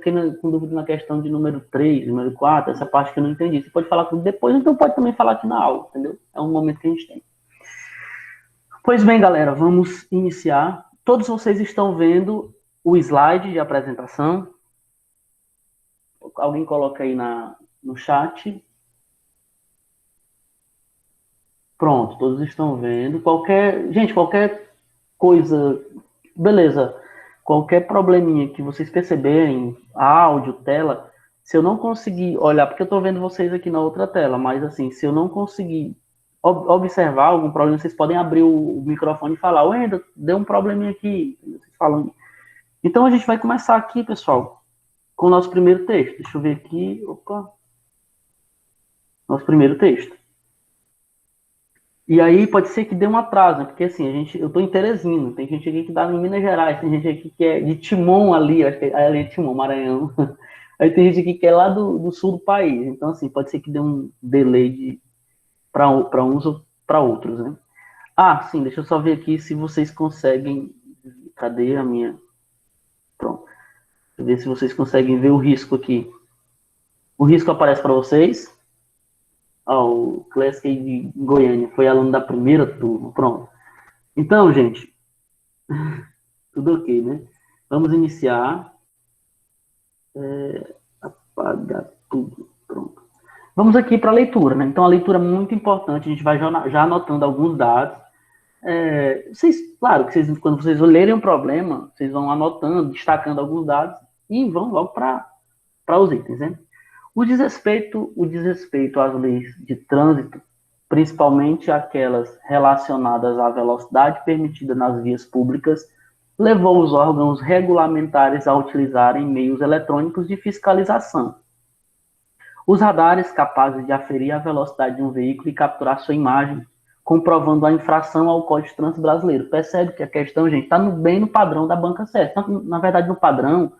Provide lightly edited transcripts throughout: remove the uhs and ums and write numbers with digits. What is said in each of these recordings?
fiquei com dúvida na questão de número 3, número 4, essa parte que eu não entendi. Você pode falar comigo depois, então pode também falar aqui na aula, entendeu? É um momento que a gente tem. Pois bem, galera, vamos iniciar. Todos vocês estão vendo o slide de apresentação. Alguém coloca aí no chat. Pronto, todos estão vendo. Gente, qualquer coisa, beleza. Qualquer probleminha que vocês perceberem, áudio, tela, se eu não conseguir olhar, porque eu estou vendo vocês aqui na outra tela, mas assim, se eu não conseguir observar algum problema, vocês podem abrir o microfone e falar, Wendel, deu um probleminha aqui, vocês falam. Então a gente vai começar aqui, pessoal, com o nosso primeiro texto. Deixa eu ver aqui, opa. Nosso primeiro texto. E aí pode ser que dê um atraso, né? Porque assim, eu estou em Teresina, tem gente aqui que dá em Minas Gerais, tem gente aqui que é de Timon ali, acho que ali é Timon, Maranhão. Aí tem gente aqui que é lá do sul do país. Então, assim, pode ser que dê um delay para uns ou para outros, né? Ah, sim, deixa eu só ver aqui se vocês conseguem. Cadê a minha? Pronto. Deixa eu ver se vocês conseguem ver o risco aqui. O risco aparece para vocês. O Classic de Goiânia foi aluno da primeira turma. Pronto. Então, gente, tudo ok, né? Vamos iniciar. Apagar tudo. Pronto. Vamos aqui para a leitura, né? Então, a leitura é muito importante. A gente vai já anotando alguns dados. Claro que quando vocês lerem um problema, vocês vão anotando, destacando alguns dados e vão logo para os itens, né? O desrespeito às leis de trânsito, principalmente aquelas relacionadas à velocidade permitida nas vias públicas, levou os órgãos regulamentares a utilizarem meios eletrônicos de fiscalização. Os radares capazes de aferir a velocidade de um veículo e capturar sua imagem, comprovando a infração ao Código de Trânsito Brasileiro. Percebe que a questão, gente, está bem no padrão da banca CES, na verdade no padrão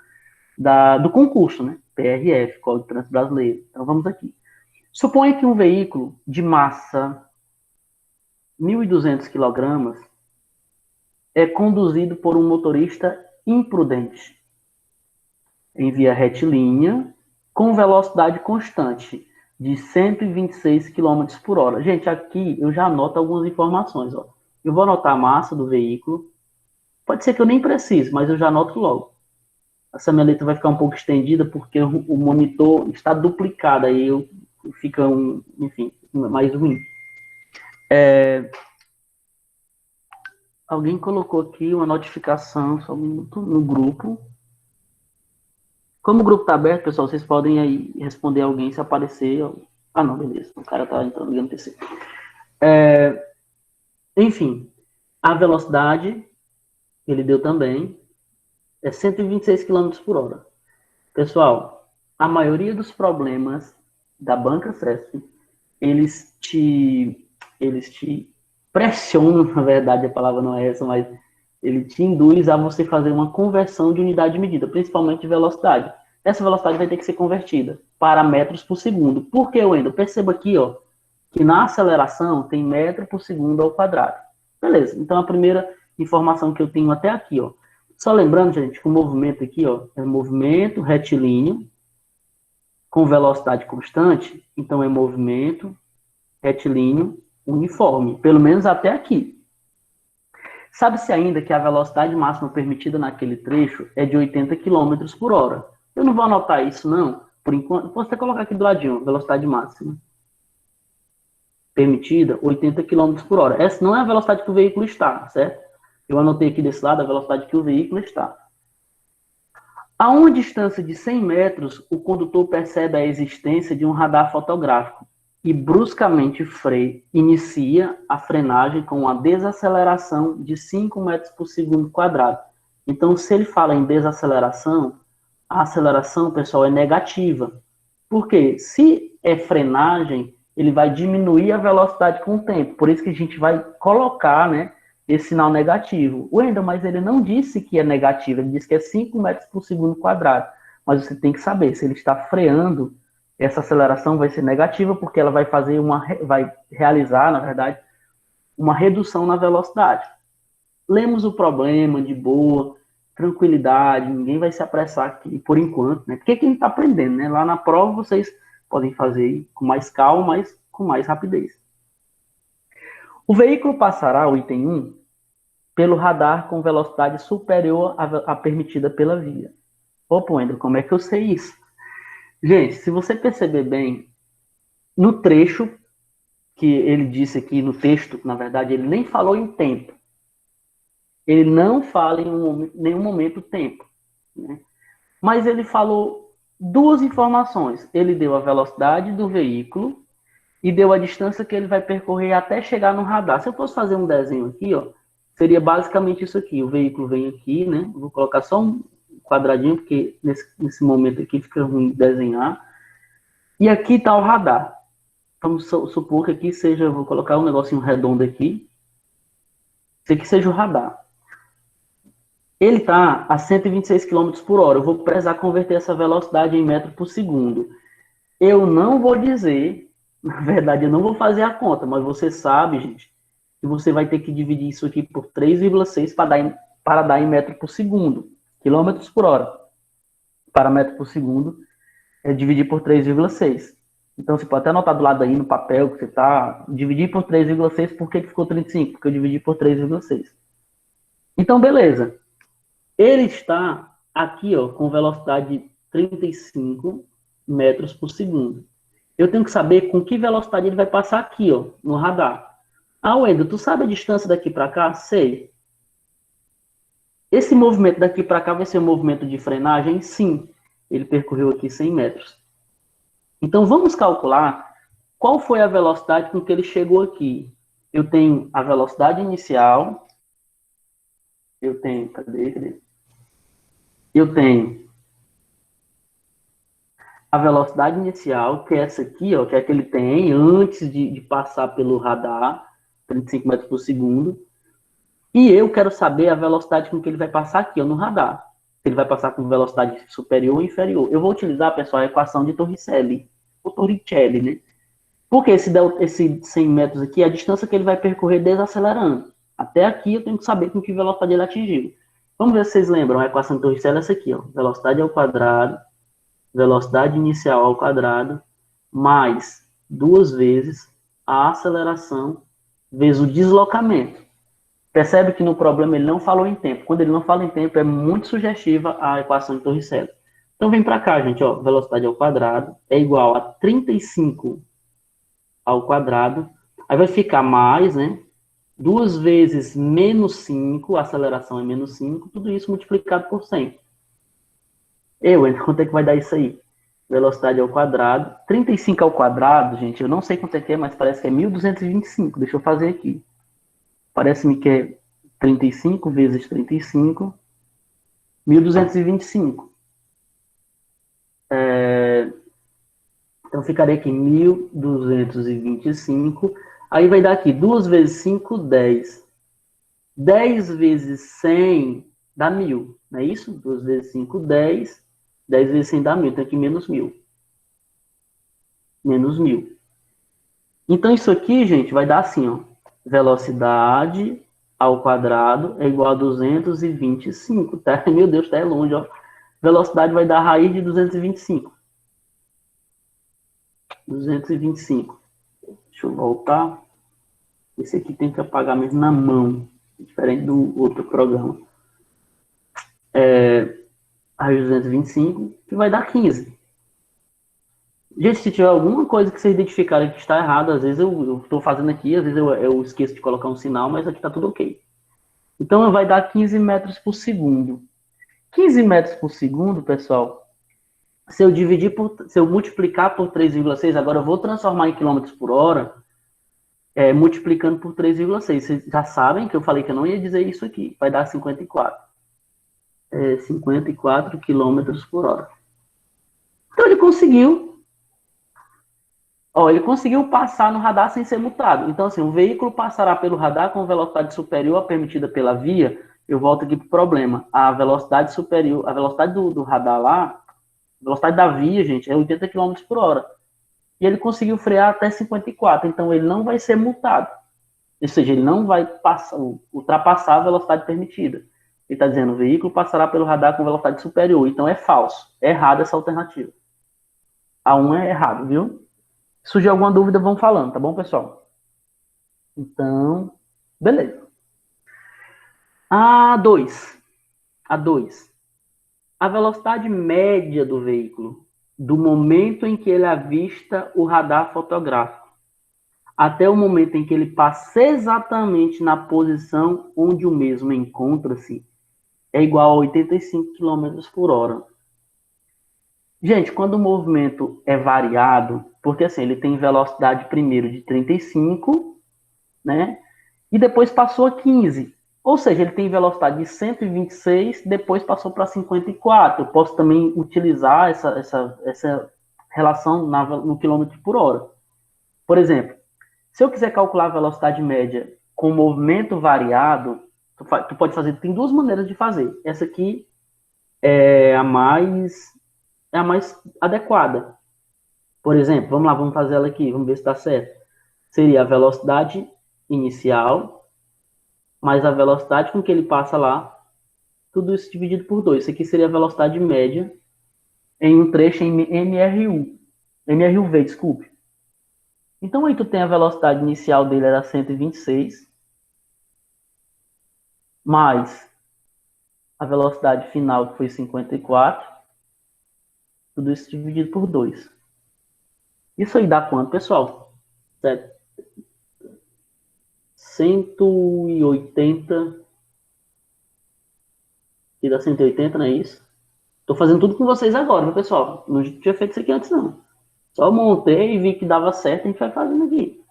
do concurso, né? PRF, Código de Trânsito Brasileiro. Então, vamos aqui. Suponha que um veículo de massa 1.200 kg é conduzido por um motorista imprudente em via retilínea com velocidade constante de 126 km por hora. Gente, aqui eu já anoto algumas informações. Ó. Eu vou anotar a massa do veículo. Pode ser que eu nem precise, mas eu já anoto logo. Essa minha letra vai ficar um pouco estendida porque o monitor está duplicado, aí fica enfim, mais ruim. Alguém colocou aqui uma notificação só um minuto, no grupo. Como o grupo está aberto, pessoal, vocês podem aí responder alguém se aparecer. Ah, não, beleza. O cara está entrando no PC. Enfim, a velocidade, ele deu também, é 126 km por hora. Pessoal, a maioria dos problemas da banca CESP, eles te pressionam, na verdade, a palavra não é essa, mas ele te induz a você fazer uma conversão de unidade de medida, principalmente de velocidade. Essa velocidade vai ter que ser convertida para metros por segundo. Por que, Wendel? Perceba aqui, ó, que na aceleração tem metro por segundo ao quadrado. Beleza, então a primeira informação que eu tenho até aqui, ó. Só lembrando, gente, que o movimento aqui, ó, é movimento retilíneo com velocidade constante, então é movimento retilíneo uniforme, pelo menos até aqui. Sabe-se ainda que a velocidade máxima permitida naquele trecho é de 80 km por hora. Eu não vou anotar isso, não, por enquanto. Posso até colocar aqui do ladinho, velocidade máxima permitida, 80 km por hora. Essa não é a velocidade que o veículo está, certo? Eu anotei aqui desse lado a velocidade que o veículo está. A uma distância de 100 metros, o condutor percebe a existência de um radar fotográfico e bruscamente inicia a frenagem com uma desaceleração de 5 metros por segundo quadrado. Então, se ele fala em desaceleração, a aceleração, pessoal, é negativa. Por quê? Se é frenagem, ele vai diminuir a velocidade com o tempo. Por isso que a gente vai colocar, né, esse sinal negativo. Wendel, mas ele não disse que é negativo, ele disse que é 5 metros por segundo quadrado. Mas você tem que saber, se ele está freando, essa aceleração vai ser negativa, porque ela vai realizar, na verdade, uma redução na velocidade. Lemos o problema de boa, tranquilidade, ninguém vai se apressar aqui por enquanto, né? Porque quem está aprendendo, né? Lá na prova vocês podem fazer com mais calma, mas com mais rapidez. O veículo passará, o item 1, pelo radar com velocidade superior à permitida pela via. Opa, Wendel, como é que eu sei isso? Gente, se você perceber bem, no trecho que ele disse aqui, no texto, na verdade, ele nem falou em tempo. Ele não fala em nenhum momento tempo, né? Mas ele falou duas informações. Ele deu a velocidade do veículo e deu a distância que ele vai percorrer até chegar no radar. Se eu fosse fazer um desenho aqui, ó, seria basicamente isso aqui. O veículo vem aqui, né? Vou colocar só um quadradinho, porque nesse momento aqui fica ruim desenhar. E aqui está o radar. Vamos supor que aqui seja, vou colocar um negocinho redondo aqui. Esse aqui seja o radar. Ele está a 126 km por hora. Eu vou precisar converter essa velocidade em metro por segundo. Eu não vou dizer, na verdade, eu não vou fazer a conta, mas você sabe, gente, que você vai ter que dividir isso aqui por 3,6 para dar em metro por segundo. Quilômetros por hora para metro por segundo é dividir por 3,6. Então, você pode até anotar do lado aí no papel que você está, dividir por 3,6, por que ficou 35? Porque eu dividi por 3,6. Então, beleza. Ele está aqui, ó, com velocidade de 35 metros por segundo. Eu tenho que saber com que velocidade ele vai passar aqui, ó, no radar. Ah, Wendel, tu sabe a distância daqui para cá? Sei. Esse movimento daqui para cá vai ser um movimento de frenagem? Sim. Ele percorreu aqui 100 metros. Então, vamos calcular qual foi a velocidade com que ele chegou aqui. Eu tenho a velocidade inicial. Eu tenho, cadê? Eu tenho a velocidade inicial, que é essa aqui, ó, que é que ele tem antes de passar pelo radar, 35 metros por segundo. E eu quero saber a velocidade com que ele vai passar aqui, ó, no radar. Ele vai passar com velocidade superior ou inferior. Eu vou utilizar, pessoal, a equação de Torricelli, ou Torricelli, né? Porque esse 100 metros aqui é a distância que ele vai percorrer desacelerando. Até aqui eu tenho que saber com que velocidade ele atingiu. Vamos ver se vocês lembram. A equação de Torricelli é essa aqui, ó. Velocidade ao quadrado, velocidade inicial ao quadrado, mais 2 vezes a aceleração vezes o deslocamento. Percebe que no problema ele não falou em tempo. Quando ele não fala em tempo, é muito sugestiva a equação de Torricelli. Então vem para cá, gente, ó. Velocidade ao quadrado é igual a 35 ao quadrado. Aí vai ficar mais, né? 2 vezes menos 5, a aceleração é menos 5, tudo isso multiplicado por 100. Quanto é que vai dar isso aí? Velocidade ao quadrado. 35 ao quadrado, gente, eu não sei quanto é que é, mas parece que é 1225. Deixa eu fazer aqui. Parece-me que é 35 vezes 35, 1225. Então, ficaria aqui 1225. Aí vai dar aqui 2 vezes 5, 10. 10 vezes 100 dá 1000, não é isso? 2 vezes 5, 10. 10 vezes 100 dá 1000, então aqui menos 1000. Menos 1000. Então, isso aqui, gente, vai dar assim, ó. Velocidade ao quadrado é igual a 225, tá? Meu Deus, tá longe, ó. Velocidade vai dar a raiz de 225. 225. Deixa eu voltar. Esse aqui tem que apagar mesmo na mão, diferente do outro programa. Raiz de 225, que vai dar 15. Gente, se tiver alguma coisa que vocês identificarem que está errado, às vezes eu estou fazendo aqui, às vezes eu esqueço de colocar um sinal, mas aqui está tudo ok. Então, vai dar 15 metros por segundo. 15 metros por segundo, pessoal, se eu multiplicar por 3,6, agora eu vou transformar em quilômetros por hora, multiplicando por 3,6. Vocês já sabem que eu falei que eu não ia dizer isso aqui. Vai dar 54. 54 quilômetros por hora. Então, ele conseguiu passar no radar sem ser multado. Então, assim, o veículo passará pelo radar com velocidade superior à permitida pela via. Eu volto aqui para o problema. A velocidade superior, a velocidade do radar lá, a velocidade da via, gente, é 80 km por hora. E ele conseguiu frear até 54. Então, ele não vai ser multado. Ou seja, ele não vai ultrapassar a velocidade permitida. Ele está dizendo, o veículo passará pelo radar com velocidade superior. Então é falso. É errado essa alternativa. A 1 é errado, viu? Se surgir alguma dúvida, vão falando, tá bom, pessoal? Então, beleza. A 2. A 2. A velocidade média do veículo, do momento em que ele avista o radar fotográfico, até o momento em que ele passa exatamente na posição onde o mesmo encontra-se, é igual a 85 km por hora. Gente, quando o movimento é variado, porque assim, ele tem velocidade primeiro de 35, né? E depois passou a 15. Ou seja, ele tem velocidade de 126, depois passou para 54. Eu posso também utilizar essa relação no quilômetro por hora. Por exemplo, se eu quiser calcular a velocidade média com movimento variado, tu pode fazer, tem duas maneiras de fazer. Essa aqui é a mais adequada. Por exemplo, vamos lá, vamos fazer ela aqui, vamos ver se está certo. Seria a velocidade inicial mais a velocidade com que ele passa lá, tudo isso dividido por 2. Isso aqui seria a velocidade média em um trecho em MRUV, desculpe. Então aí tu tem a velocidade inicial dele era 126, mais a velocidade final que foi 54, tudo isso dividido por 2. Isso aí dá quanto, pessoal? 180, e dá 180, não é isso? Tô fazendo tudo com vocês agora, viu, pessoal? Não tinha feito isso aqui antes, não. Só montei e vi que dava certo, a gente vai fazendo aqui.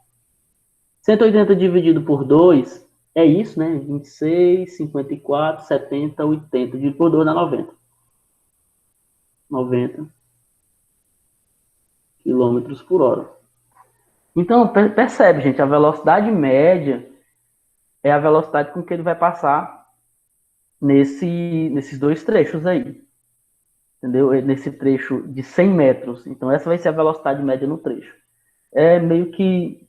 180 dividido por 2 é isso, né? 26, 54, 70, 80. Dividido por 2 dá 90. 90 quilômetros por hora. Então, percebe, gente, a velocidade média é a velocidade com que ele vai passar nesses dois trechos aí. Entendeu? Nesse trecho de 100 metros. Então, essa vai ser a velocidade média no trecho. É meio que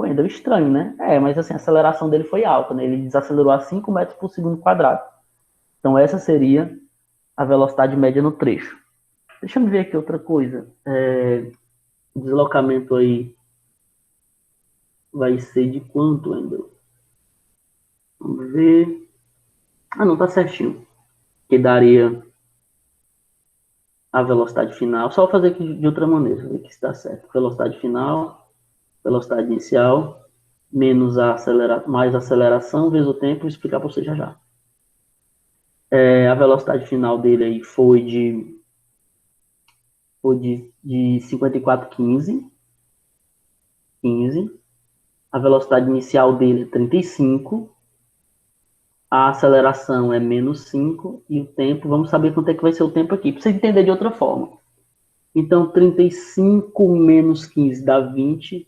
ainda estranho, né? Mas assim, a aceleração dele foi alta, né? Ele desacelerou a 5 metros por segundo quadrado. Então, essa seria a velocidade média no trecho. Deixa eu ver aqui outra coisa. O deslocamento aí vai ser de quanto ainda? Vamos ver. Ah, não, tá certinho. Que daria a velocidade final. Só vou fazer aqui de outra maneira, ver que está certo. Velocidade final, velocidade inicial, menos mais aceleração, vezes o tempo, vou explicar para você já já. A velocidade final dele aí foi de 54,15. A velocidade inicial dele é 35. A aceleração é menos 5. E o tempo, vamos saber quanto é que vai ser o tempo aqui. Para você entender de outra forma. Então, 35 menos 15 dá 20.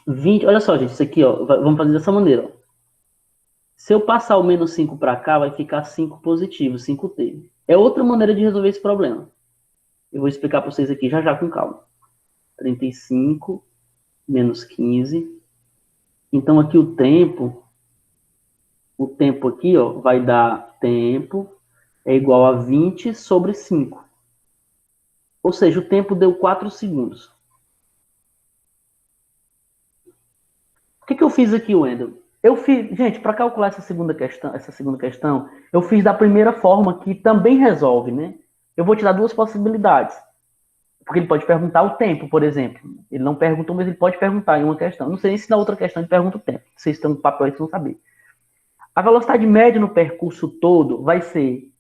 20, olha só, gente, isso aqui, ó, vamos fazer dessa maneira. Ó. Se eu passar o menos 5 para cá, vai ficar 5 positivo, 5t. É outra maneira de resolver esse problema. Eu vou explicar para vocês aqui já já com calma. 35 menos 15. Então, aqui o tempo aqui, ó, vai dar tempo é igual a 20 sobre 5. Ou seja, o tempo deu 4 segundos. O que eu fiz aqui, Wendel? Eu fiz, gente, para calcular essa segunda questão, eu fiz da primeira forma que também resolve, né? Eu vou te dar duas possibilidades. Porque ele pode perguntar o tempo, por exemplo. Ele não perguntou, mas ele pode perguntar em uma questão. Não sei se na outra questão ele pergunta o tempo. Vocês estão no papel, vocês vão saber. A velocidade média no percurso todo vai ser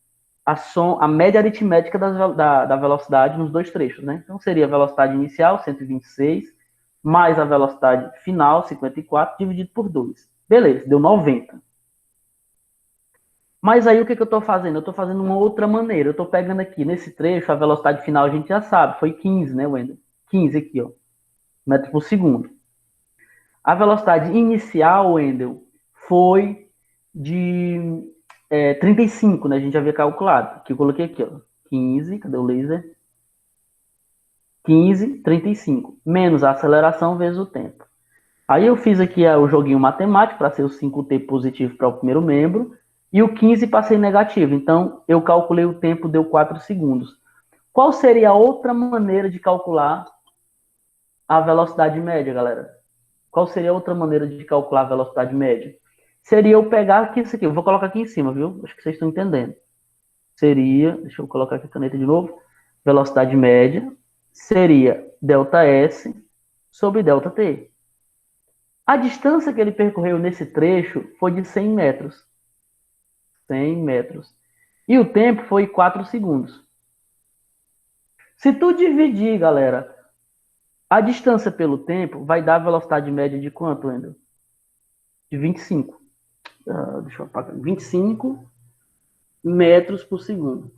a média aritmética da velocidade nos dois trechos, né? Então seria a velocidade inicial, 126, mais a velocidade final, 54, dividido por 2. Beleza, deu 90. Mas aí o que eu estou fazendo? Eu estou fazendo uma outra maneira. Eu estou pegando aqui, nesse trecho, a velocidade final a gente já sabe, foi 15, né, Wendel? 15 aqui, ó, metros por segundo. A velocidade inicial, Wendel, foi de 35, né? A gente já havia calculado. Que eu coloquei aqui, ó. 15, cadê o laser? 15, 35. Menos a aceleração vezes o tempo. Aí eu fiz aqui o joguinho matemático para ser o 5t positivo para o primeiro membro e o 15 passei negativo. Então, eu calculei o tempo, deu 4 segundos. Qual seria a outra maneira de calcular a velocidade média, galera? Qual seria a outra maneira de calcular a velocidade média? Seria eu pegar aqui isso aqui. Eu vou colocar aqui em cima, viu? Acho que vocês estão entendendo. Seria, deixa eu colocar aqui a caneta de novo. Velocidade média seria ΔS sobre ΔT. A distância que ele percorreu nesse trecho foi de 100 metros. 100 metros. E o tempo foi 4 segundos. Se tu dividir, galera, a distância pelo tempo, vai dar a velocidade média de quanto, Wendel? De 25. Deixa eu apagar. 25 metros por segundo.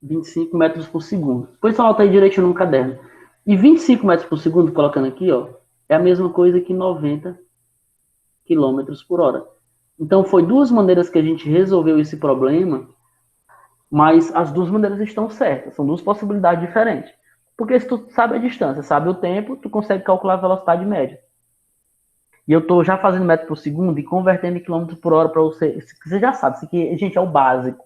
25 metros por segundo. Depois anota aí direitinho no caderno. E 25 metros por segundo, colocando aqui, ó, é a mesma coisa que 90 quilômetros por hora. Então, foi duas maneiras que a gente resolveu esse problema, mas as duas maneiras estão certas. São duas possibilidades diferentes. Porque se tu sabe a distância, sabe o tempo, tu consegue calcular a velocidade média. E eu estou já fazendo metro por segundo e convertendo em quilômetro por hora para você. Você já sabe, isso aqui, gente, é o básico.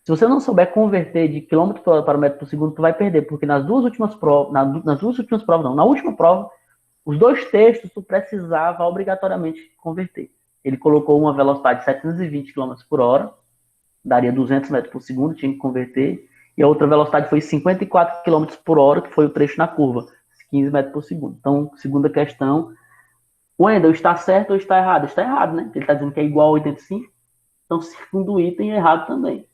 Se você não souber converter de quilômetro por hora para metro por segundo, tu vai perder, porque nas últimas provas, na última prova, os dois textos tu precisava obrigatoriamente converter. Ele colocou uma velocidade de 720 km por hora, daria 200 metros por segundo, tinha que converter, e a outra velocidade foi 54 km por hora, que foi o trecho na curva, 15 metros por segundo. Então, segunda questão, Wendel, está certo ou está errado? Está errado, né? Ele está dizendo que é igual a 85, então segundo item é errado também.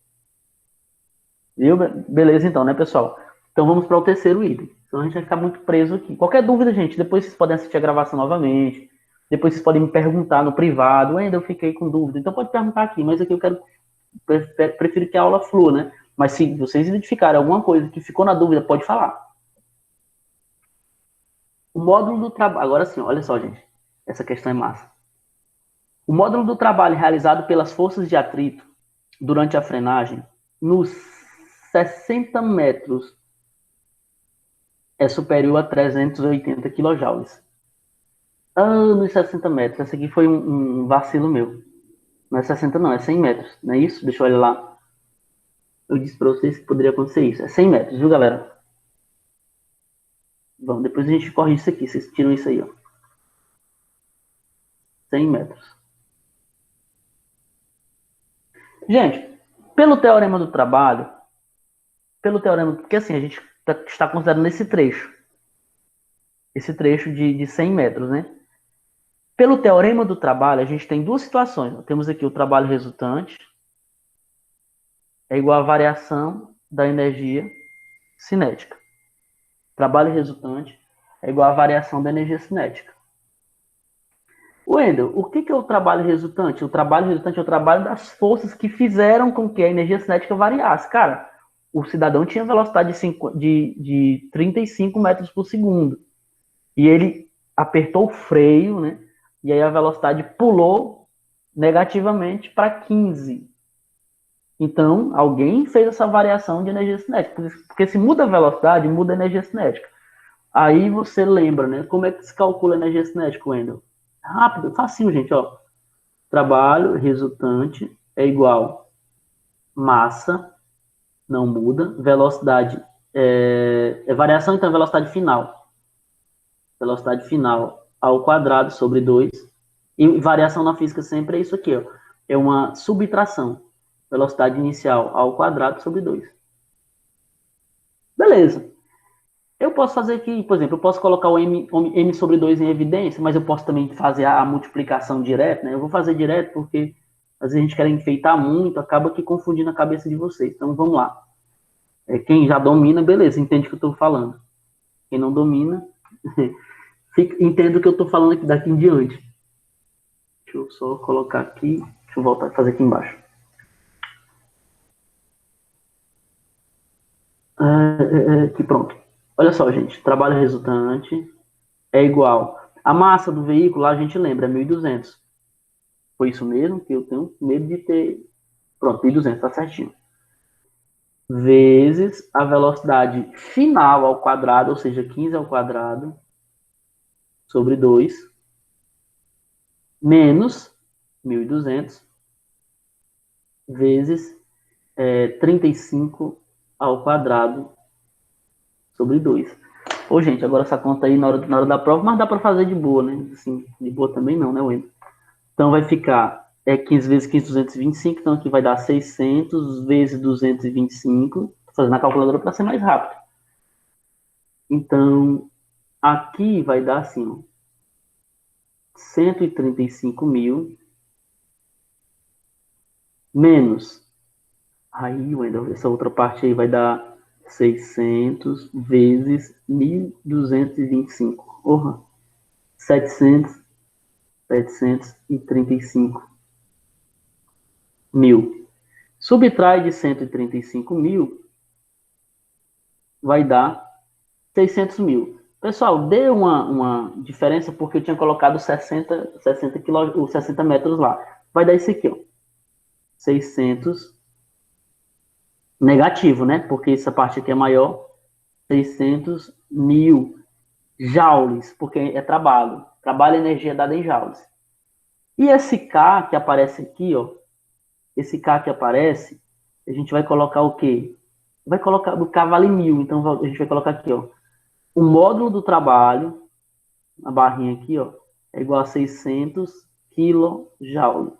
Viu? Beleza então, né, pessoal? Então vamos para o terceiro item. Senão a gente vai ficar muito preso aqui. Qualquer dúvida, gente, depois vocês podem assistir a gravação novamente. Depois vocês podem me perguntar no privado. Ainda eu fiquei com dúvida. Então pode perguntar aqui, mas aqui eu prefiro que a aula flua, né? Mas se vocês identificarem alguma coisa que ficou na dúvida, pode falar. O módulo do trabalho... Agora sim, olha só, gente. Essa questão é massa. O módulo do trabalho realizado pelas forças de atrito durante a frenagem nos 60 metros é superior a 380 kJ. Nos 60 metros. Esse aqui foi um vacilo meu. Não é 60 não, é 100 metros. Não é isso? Deixa eu olhar lá. Eu disse para vocês que poderia acontecer isso. É 100 metros, viu, galera? Bom, depois a gente corre isso aqui. Vocês tiram isso aí, ó. 100 metros. Gente, pelo teorema do trabalho, porque assim, a gente está considerando esse trecho de 100 metros, né? Pelo teorema do trabalho, a gente tem duas situações. Temos aqui o trabalho resultante, é igual à variação da energia cinética. Trabalho resultante é igual à variação da energia cinética. Wendel, o que é o trabalho resultante? O trabalho resultante é o trabalho das forças que fizeram com que a energia cinética variasse. Cara, o cidadão tinha velocidade de 35 metros por segundo. E ele apertou o freio, né? E aí a velocidade pulou negativamente para 15. Então, alguém fez essa variação de energia cinética. Porque se muda a velocidade, muda a energia cinética. Aí você lembra, né? Como é que se calcula a energia cinética, Wendel? Rápido, facinho, gente, ó. Trabalho resultante é igual massa, não muda, velocidade é variação, então velocidade final. Velocidade final ao quadrado sobre 2. E variação na física sempre é isso aqui, ó. É uma subtração. Velocidade inicial ao quadrado sobre 2. Beleza. Eu posso fazer aqui, por exemplo, eu posso colocar o m sobre 2 em evidência, mas eu posso também fazer a multiplicação direta, né? Eu vou fazer direto porque às vezes a gente quer enfeitar muito, acaba que confundindo a cabeça de vocês. Então vamos lá. Quem já domina, beleza, entende o que eu estou falando. Quem não domina, entende o que eu estou falando aqui daqui em diante. Deixa eu só colocar aqui, deixa eu voltar a fazer aqui embaixo. Aqui, pronto. Olha só, gente, trabalho resultante é igual. A massa do veículo, lá a gente lembra, é 1.200. Foi isso mesmo que eu tenho medo de ter... Pronto, 1.200, tá certinho. Vezes a velocidade final ao quadrado, ou seja, 15 ao quadrado, sobre 2, menos 1.200, vezes 35 ao quadrado sobre 2. Pô, gente, agora essa conta aí na hora da prova, mas dá para fazer de boa, né? Assim, de boa também não, né, Wendel? Então vai ficar 15 vezes 15, 225, então aqui vai dar 600 vezes 225. Tô fazendo a calculadora para ser mais rápido. Então, aqui vai dar assim, ó, 135 mil menos. Aí, Wendel, essa outra parte aí vai dar 600 vezes 1.225. Porra, 700, 735 mil. Subtrai de 135 mil, vai dar 600 mil. Pessoal, deu uma diferença porque eu tinha colocado 60 metros lá. Vai dar isso aqui, ó. 600 negativo, né? Porque essa parte aqui é maior. 600 mil joules, porque é trabalho. Trabalho e energia dada em joules. E esse K que aparece aqui, ó. Esse K que aparece, a gente vai colocar o quê? Vai colocar, o K vale 1.000, então a gente vai colocar aqui, ó. O módulo do trabalho, a barrinha aqui, ó, é igual a 600 kJ.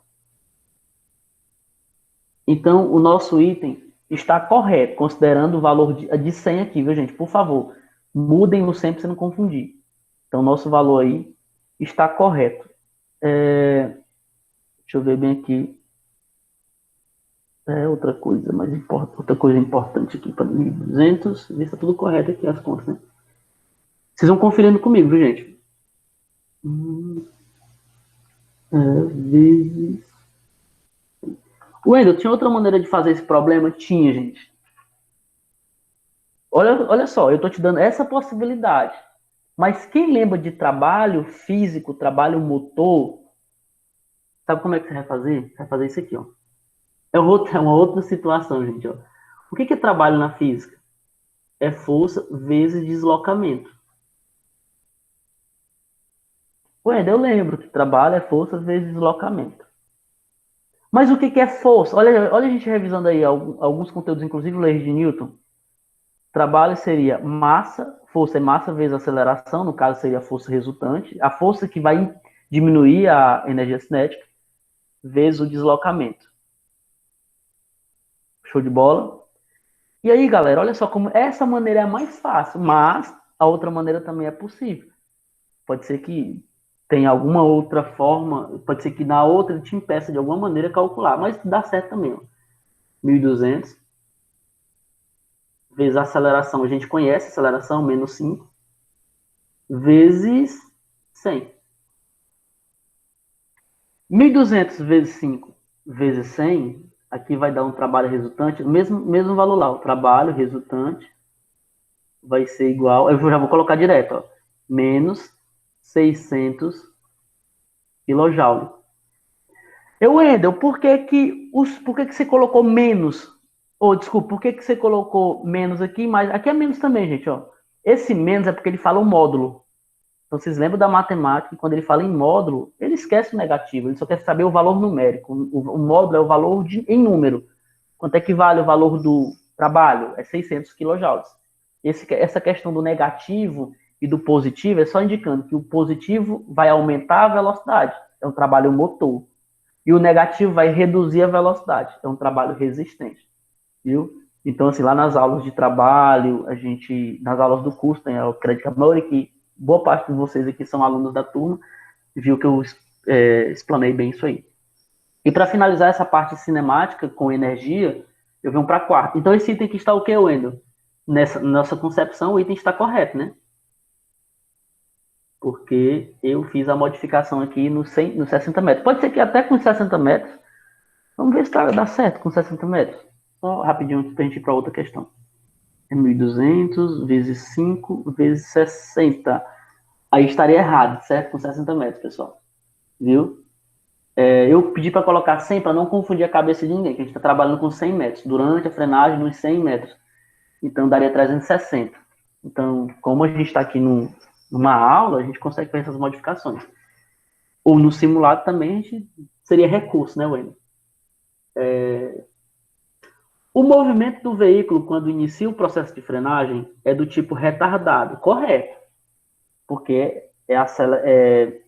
Então, o nosso item está correto, considerando o valor de 100 aqui, viu, gente? Por favor, mudem no 100 para você não confundir. Então, nosso valor aí está correto. Deixa eu ver bem aqui. Outra coisa importante aqui para 1.200. Ver se está tudo correto aqui as contas, né? Vocês vão conferindo comigo, viu, gente? Vezes. Wendel, tinha outra maneira de fazer esse problema? Tinha, gente. Olha só, eu estou te dando essa possibilidade. Mas quem lembra de trabalho físico, trabalho motor, sabe como é que você vai fazer? Vai fazer isso aqui, ó. É uma outra situação, gente, ó. O que é trabalho na física? É força vezes deslocamento. Eu lembro que trabalho é força vezes deslocamento. Mas o que é força? Olha a gente revisando aí alguns conteúdos, inclusive leis de Newton. Trabalho seria massa, força é massa vezes aceleração, no caso seria a força resultante, a força que vai diminuir a energia cinética, vezes o deslocamento. Show de bola? E aí, galera, olha só como essa maneira é a mais fácil, mas a outra maneira também é possível. Pode ser que tenha alguma outra forma, pode ser que na outra te impeça de alguma maneira calcular, mas dá certo também, ó. 1.200 vezes a aceleração, a gente conhece a aceleração, menos 5, vezes 100. 1.200 vezes 5 vezes 100, aqui vai dar um trabalho resultante, mesmo valor lá, o trabalho resultante vai ser igual, eu já vou colocar direto, ó, menos 600 kJ. Wendel, por que você colocou menos? Desculpa, por que você colocou menos aqui? Mas aqui é menos também, gente, ó. Esse menos é porque ele fala um módulo. Então, vocês lembram da matemática, quando ele fala em módulo, ele esquece o negativo, ele só quer saber o valor numérico. O módulo é o valor em número. Quanto é que vale o valor do trabalho? É 600 kJ. Essa questão do negativo e do positivo é só indicando que o positivo vai aumentar a velocidade, é um trabalho motor. E o negativo vai reduzir a velocidade, é um trabalho resistente. Viu? Então, assim, lá nas aulas de trabalho, nas aulas do curso, né, eu acredito que a maioria que boa parte de vocês aqui são alunos da turma, viu que eu explanei bem isso aí. E para finalizar essa parte cinemática com energia, eu venho para a quarta. Então esse item aqui está o que, Wendel? Nessa nossa concepção, o item está correto, né? Porque eu fiz a modificação aqui no 60 metros. Pode ser que até com 60 metros, vamos ver se dá certo com 60 metros. Só rapidinho antes para a gente ir para outra questão. É 1.200 vezes 5 vezes 60. Aí estaria errado, certo? Com 60 metros, pessoal. Viu? Eu pedi para colocar 100 para não confundir a cabeça de ninguém, que a gente está trabalhando com 100 metros. Durante a frenagem, nos 100 metros. Então, daria 360. Então, como a gente está aqui numa aula, a gente consegue fazer essas modificações. Ou no simulado também, seria recurso, né, Wendel? O movimento do veículo, quando inicia o processo de frenagem, é do tipo retardado, correto, porque é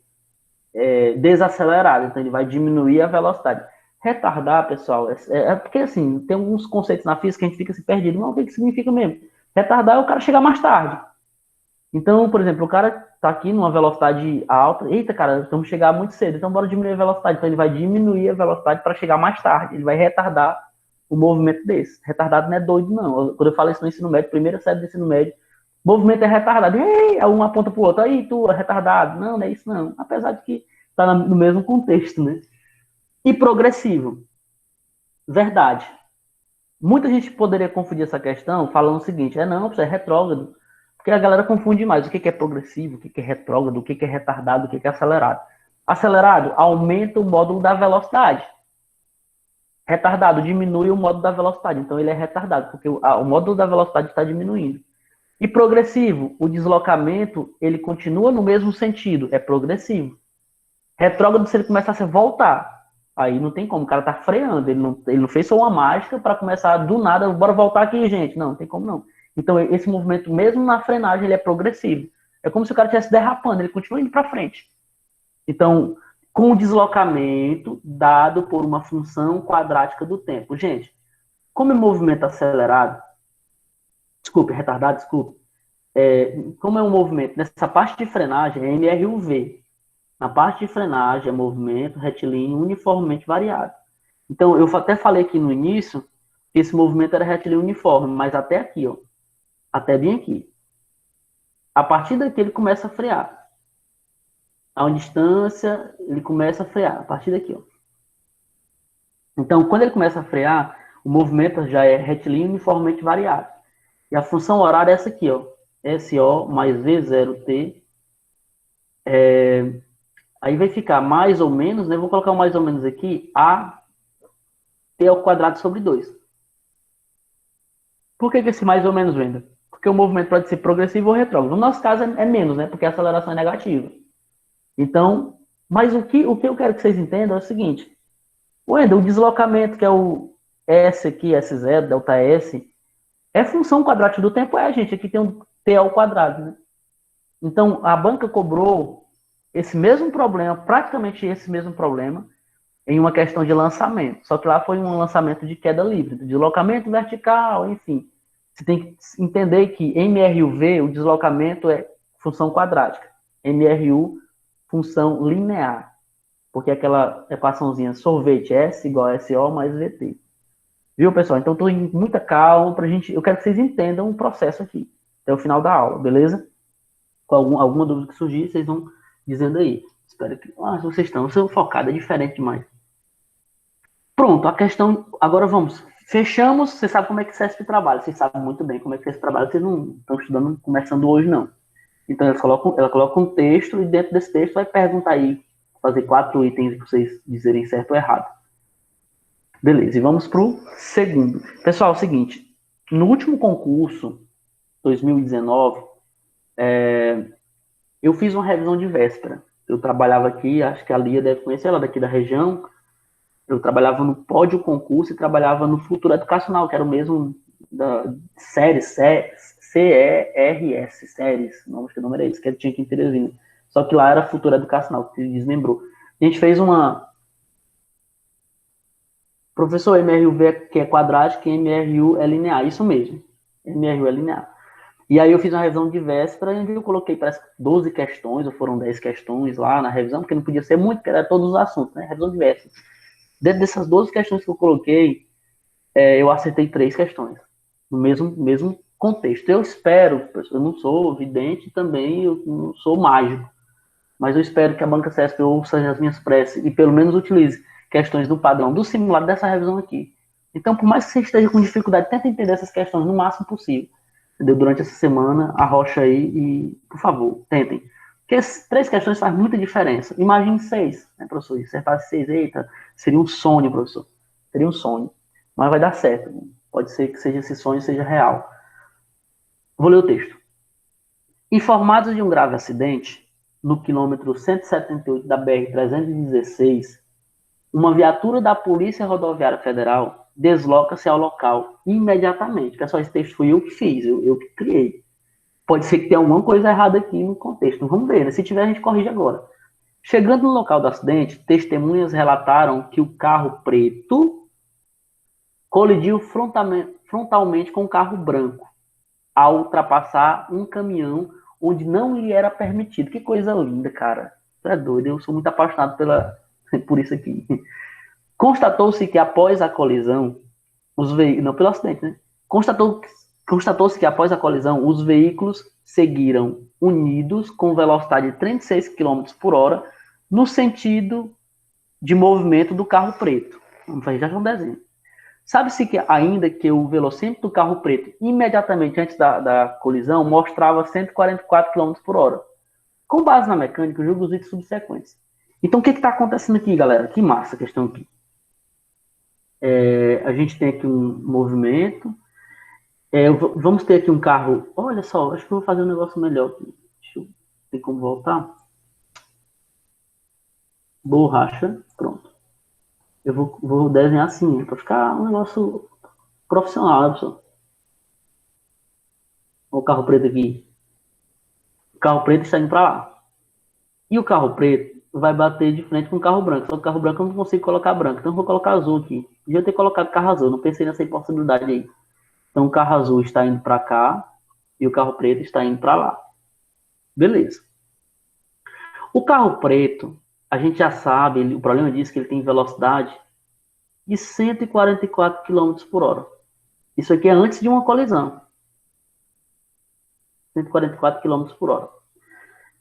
desacelerado, então ele vai diminuir a velocidade. Retardar, pessoal, é porque assim, tem alguns conceitos na física que a gente fica se perdido. Não, o que significa mesmo? Retardar é o cara chegar mais tarde. Então, por exemplo, o cara tá aqui numa velocidade alta, eita, cara, estamos chegar muito cedo, então bora diminuir a velocidade. Então ele vai diminuir a velocidade para chegar mais tarde, ele vai retardar o movimento desse. Retardado não é doido, não. Quando eu falo isso no ensino médio, primeira série do ensino médio, movimento é retardado. Ei, um aponta pro outro, aí tu é retardado. Não, não é isso não. Apesar de que tá no mesmo contexto, né? E progressivo. Verdade. Muita gente poderia confundir essa questão falando o seguinte, não, isso é retrógrado. Porque a galera confunde mais o que é progressivo, o que é retrógrado, o que é retardado, o que é acelerado. Acelerado aumenta o módulo da velocidade. Retardado diminui o módulo da velocidade. Então ele é retardado, porque o módulo da velocidade está diminuindo. E progressivo, o deslocamento ele continua no mesmo sentido, é progressivo. Retrógrado, se ele começasse a voltar, aí não tem como, o cara tá freando, ele não fez só uma mágica para começar do nada, bora voltar aqui, gente. Não tem como não. Então, esse movimento, mesmo na frenagem, ele é progressivo. É como se o cara estivesse derrapando, ele continua indo para frente. Então, com o deslocamento dado por uma função quadrática do tempo. Gente, como é movimento acelerado, retardado, como é um movimento, nessa parte de frenagem é MRUV. Na parte de frenagem é movimento retilíneo uniformemente variado. Então, eu até falei aqui no início que esse movimento era retilíneo uniforme, mas até aqui, ó, até bem aqui. A partir daqui ele começa a frear. A uma distância, ele começa a frear, a partir daqui, ó. Então, quando ele começa a frear, o movimento já é retilíneo uniformemente variado. E a função horária é essa aqui, ó. SO mais V0T. Aí vai ficar mais ou menos, né? Vou colocar o mais ou menos aqui, A T ao quadrado sobre 2. Por que esse mais ou menos, Wenda? Porque o movimento pode ser progressivo ou retrógrado. No nosso caso é menos, né? Porque a aceleração é negativa. Então, mas o que eu quero que vocês entendam é o seguinte. Wenda, o deslocamento, que é o S aqui, S0, delta S, é função quadrática do tempo? É, gente. Aqui tem um T ao quadrado, né? Então, a banca cobrou esse mesmo problema, praticamente esse mesmo problema, em uma questão de lançamento. Só que lá foi um lançamento de queda livre, de deslocamento vertical, enfim. Você tem que entender que em MRUV o deslocamento é função quadrática. MRU, função linear. Porque aquela equaçãozinha sorvete S igual a SO mais VT. Viu, pessoal? Então, estou em muita calma pra gente. Eu quero que vocês entendam o processo aqui, até o final da aula, beleza? Com alguma dúvida que surgir, vocês vão dizendo aí. Espero que. Vocês estão. Eu sou focado, é diferente demais. Pronto, a questão. Agora vamos. Fechamos. Você sabe como é que o CESP trabalha. Vocês sabem muito bem como é que o CESP trabalha. Vocês não estão estudando, começando hoje, não. Então, ela coloca um texto e dentro desse texto vai perguntar aí, fazer 4 itens para vocês dizerem certo ou errado. Beleza, e vamos para o segundo. Pessoal, é o seguinte. No último concurso, 2019, eu fiz uma revisão de véspera. Eu trabalhava aqui, acho que a Lia deve conhecer ela daqui da região. Eu trabalhava no Pódio Concurso e trabalhava no Futuro Educacional, que era o mesmo da séries, CERS, séries, não, acho que o nome era esse, que tinha aqui em Teresina. Só que lá era Futuro Educacional, que desmembrou. A gente fez uma... Professor, MRU que é quadrático e MRU é linear, isso mesmo. MRU é linear. E aí eu fiz uma revisão de véspera, onde eu coloquei, parece, 12 questões, ou foram 10 questões lá na revisão, porque não podia ser muito, porque era todos os assuntos, né? Revisão de véspera. Dentro dessas 12 questões que eu coloquei, eu acertei 3 questões, no mesmo contexto. Eu espero, eu não sou vidente também, eu não sou mágico, mas eu espero que a Banca CESP ouça as minhas preces e pelo menos utilize questões do padrão do simulado dessa revisão aqui. Então, por mais que você esteja com dificuldade, tenta entender essas questões no máximo possível. Entendeu? Durante essa semana, arrocha aí e, por favor, tentem. Porque as 3 questões fazem muita diferença. Imagine 6, né, professor? Acertar 6, eita, seria um sonho, professor. Seria um sonho. Mas vai dar certo. Pode ser que esse sonho seja real. Vou ler o texto. Informados de um grave acidente, no quilômetro 178 da BR-316, uma viatura da Polícia Rodoviária Federal desloca-se ao local imediatamente. Pessoal, esse texto fui eu que fiz, eu que criei. Pode ser que tenha alguma coisa errada aqui no contexto. Vamos ver, né? Se tiver, a gente corrige agora. Chegando no local do acidente, testemunhas relataram que o carro preto colidiu frontalmente com o carro branco, ao ultrapassar um caminhão onde não lhe era permitido. Que coisa linda, cara. Você é doido, eu sou muito apaixonado por isso aqui. Constatou-se que após a colisão, não pelo acidente, né? Constatou-se que após a colisão, os veículos seguiram unidos com velocidade de 36 km por hora no sentido de movimento do carro preto. Vamos fazer já um desenho. Sabe-se que ainda que o velocímetro do carro preto, imediatamente antes da colisão, mostrava 144 km por hora. Com base na mecânica, eu julgo os itens subsequentes. Então, o que está acontecendo aqui, galera? Que massa a questão aqui. A gente tem aqui um movimento. Vamos ter aqui um carro. Olha só, acho que eu vou fazer um negócio melhor aqui. Deixa eu ter como voltar. Borracha, pronto. Eu vou desenhar assim, para ficar um negócio profissional, né, pessoal? Olha o carro preto aqui. O carro preto está indo para lá. E o carro preto vai bater de frente com o carro branco. Só que o carro branco eu não consigo colocar branco. Então eu vou colocar azul aqui. Devia ter colocado carro azul. Não pensei nessa possibilidade aí. Então o carro azul está indo para cá. E o carro preto está indo para lá. Beleza. O carro preto, a gente já sabe, o problema disso é que ele tem velocidade de 144 km por hora. Isso aqui é antes de uma colisão. 144 km por hora.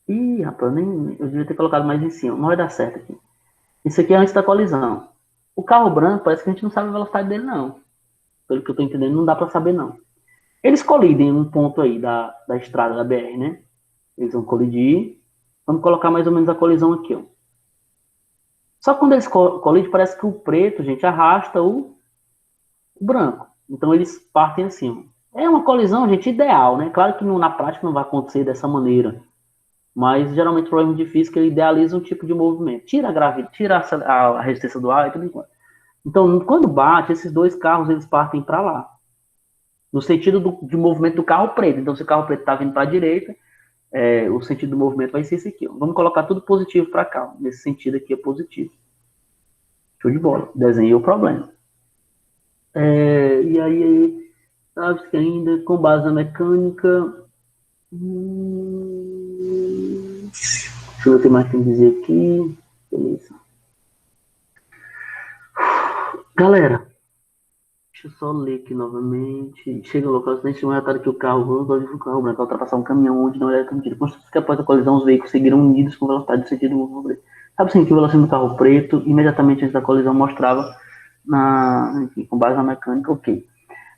Ih, rapaz, eu devia ter colocado mais em cima. Não vai dar certo aqui. Isso aqui é antes da colisão. O carro branco, parece que a gente não sabe a velocidade dele, não. Pelo que eu estou entendendo, não dá para saber, não. Eles colidem em um ponto aí da estrada da BR, né? Eles vão colidir. Vamos colocar mais ou menos a colisão aqui, ó. Só que quando eles colidem, parece que o preto, gente, arrasta o branco. Então, eles partem assim, ó. É uma colisão, gente, ideal, né? Claro que na prática não vai acontecer dessa maneira. Mas, geralmente, o problema de física, ele idealiza um tipo de movimento. Tira a gravidade, tira a resistência do ar e tudo enquanto. Então, quando bate, esses dois carros, eles partem para lá. No sentido de movimento do carro preto. Então, se o carro preto está vindo para a direita, o sentido do movimento vai ser esse aqui. Ó. Vamos colocar tudo positivo para cá. Nesse sentido aqui é positivo. Show de bola. Desenhei o problema. E aí, sabe que ainda com base na mecânica... Deixa eu ver o que mais tem que dizer aqui. Beleza. Galera, deixa eu só ler aqui novamente. Chega no local do acidente, um relatório que o carro branco ao ultrapassar um caminhão onde não era permitido. Consta que após a colisão, os veículos seguiram unidos com velocidade no sentido do movimento. Sabe assim, que o velocímetro do carro preto, imediatamente antes da colisão, mostrava, com base na mecânica, ok.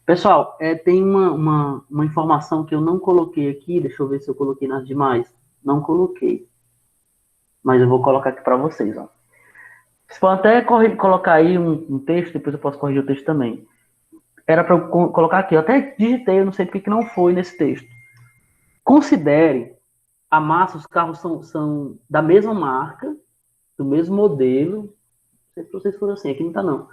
Pessoal, tem uma informação que eu não coloquei aqui, deixa eu ver se eu coloquei nas demais. Não coloquei. Mas eu vou colocar aqui para vocês, ó. Vocês podem até colocar aí um texto, depois eu posso corrigir o texto também. Era para eu colocar aqui, eu até digitei, eu não sei porque que não foi nesse texto. Considere a massa, os carros são da mesma marca, do mesmo modelo. Não sei se vocês foram assim, aqui não está não.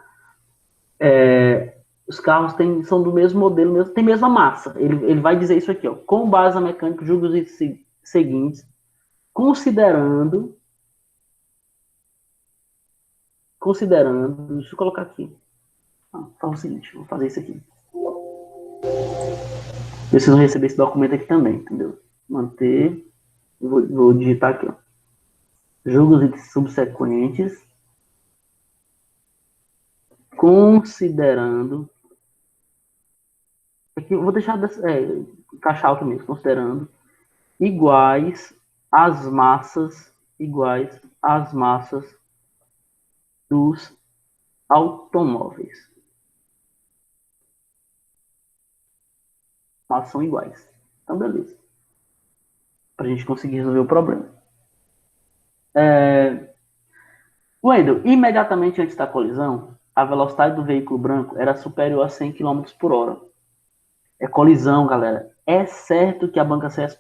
Os carros são do mesmo modelo, tem mesma massa. Ele vai dizer isso aqui, ó. Com base na mecânica, julgue os seguintes, considerando, deixa eu colocar aqui. Fala o seguinte, vou fazer isso aqui. Vocês vão receber esse documento aqui também, entendeu? Manter, vou digitar aqui, ó. Julgue os itens subsequentes, considerando, aqui vou deixar caixar alto mesmo, considerando iguais às massas dos automóveis. Mas são iguais. Então, beleza. Para a gente conseguir resolver o problema. Wendel, imediatamente antes da colisão, a velocidade do veículo branco era superior a 100 km por hora. É colisão, galera. É certo que a banca CS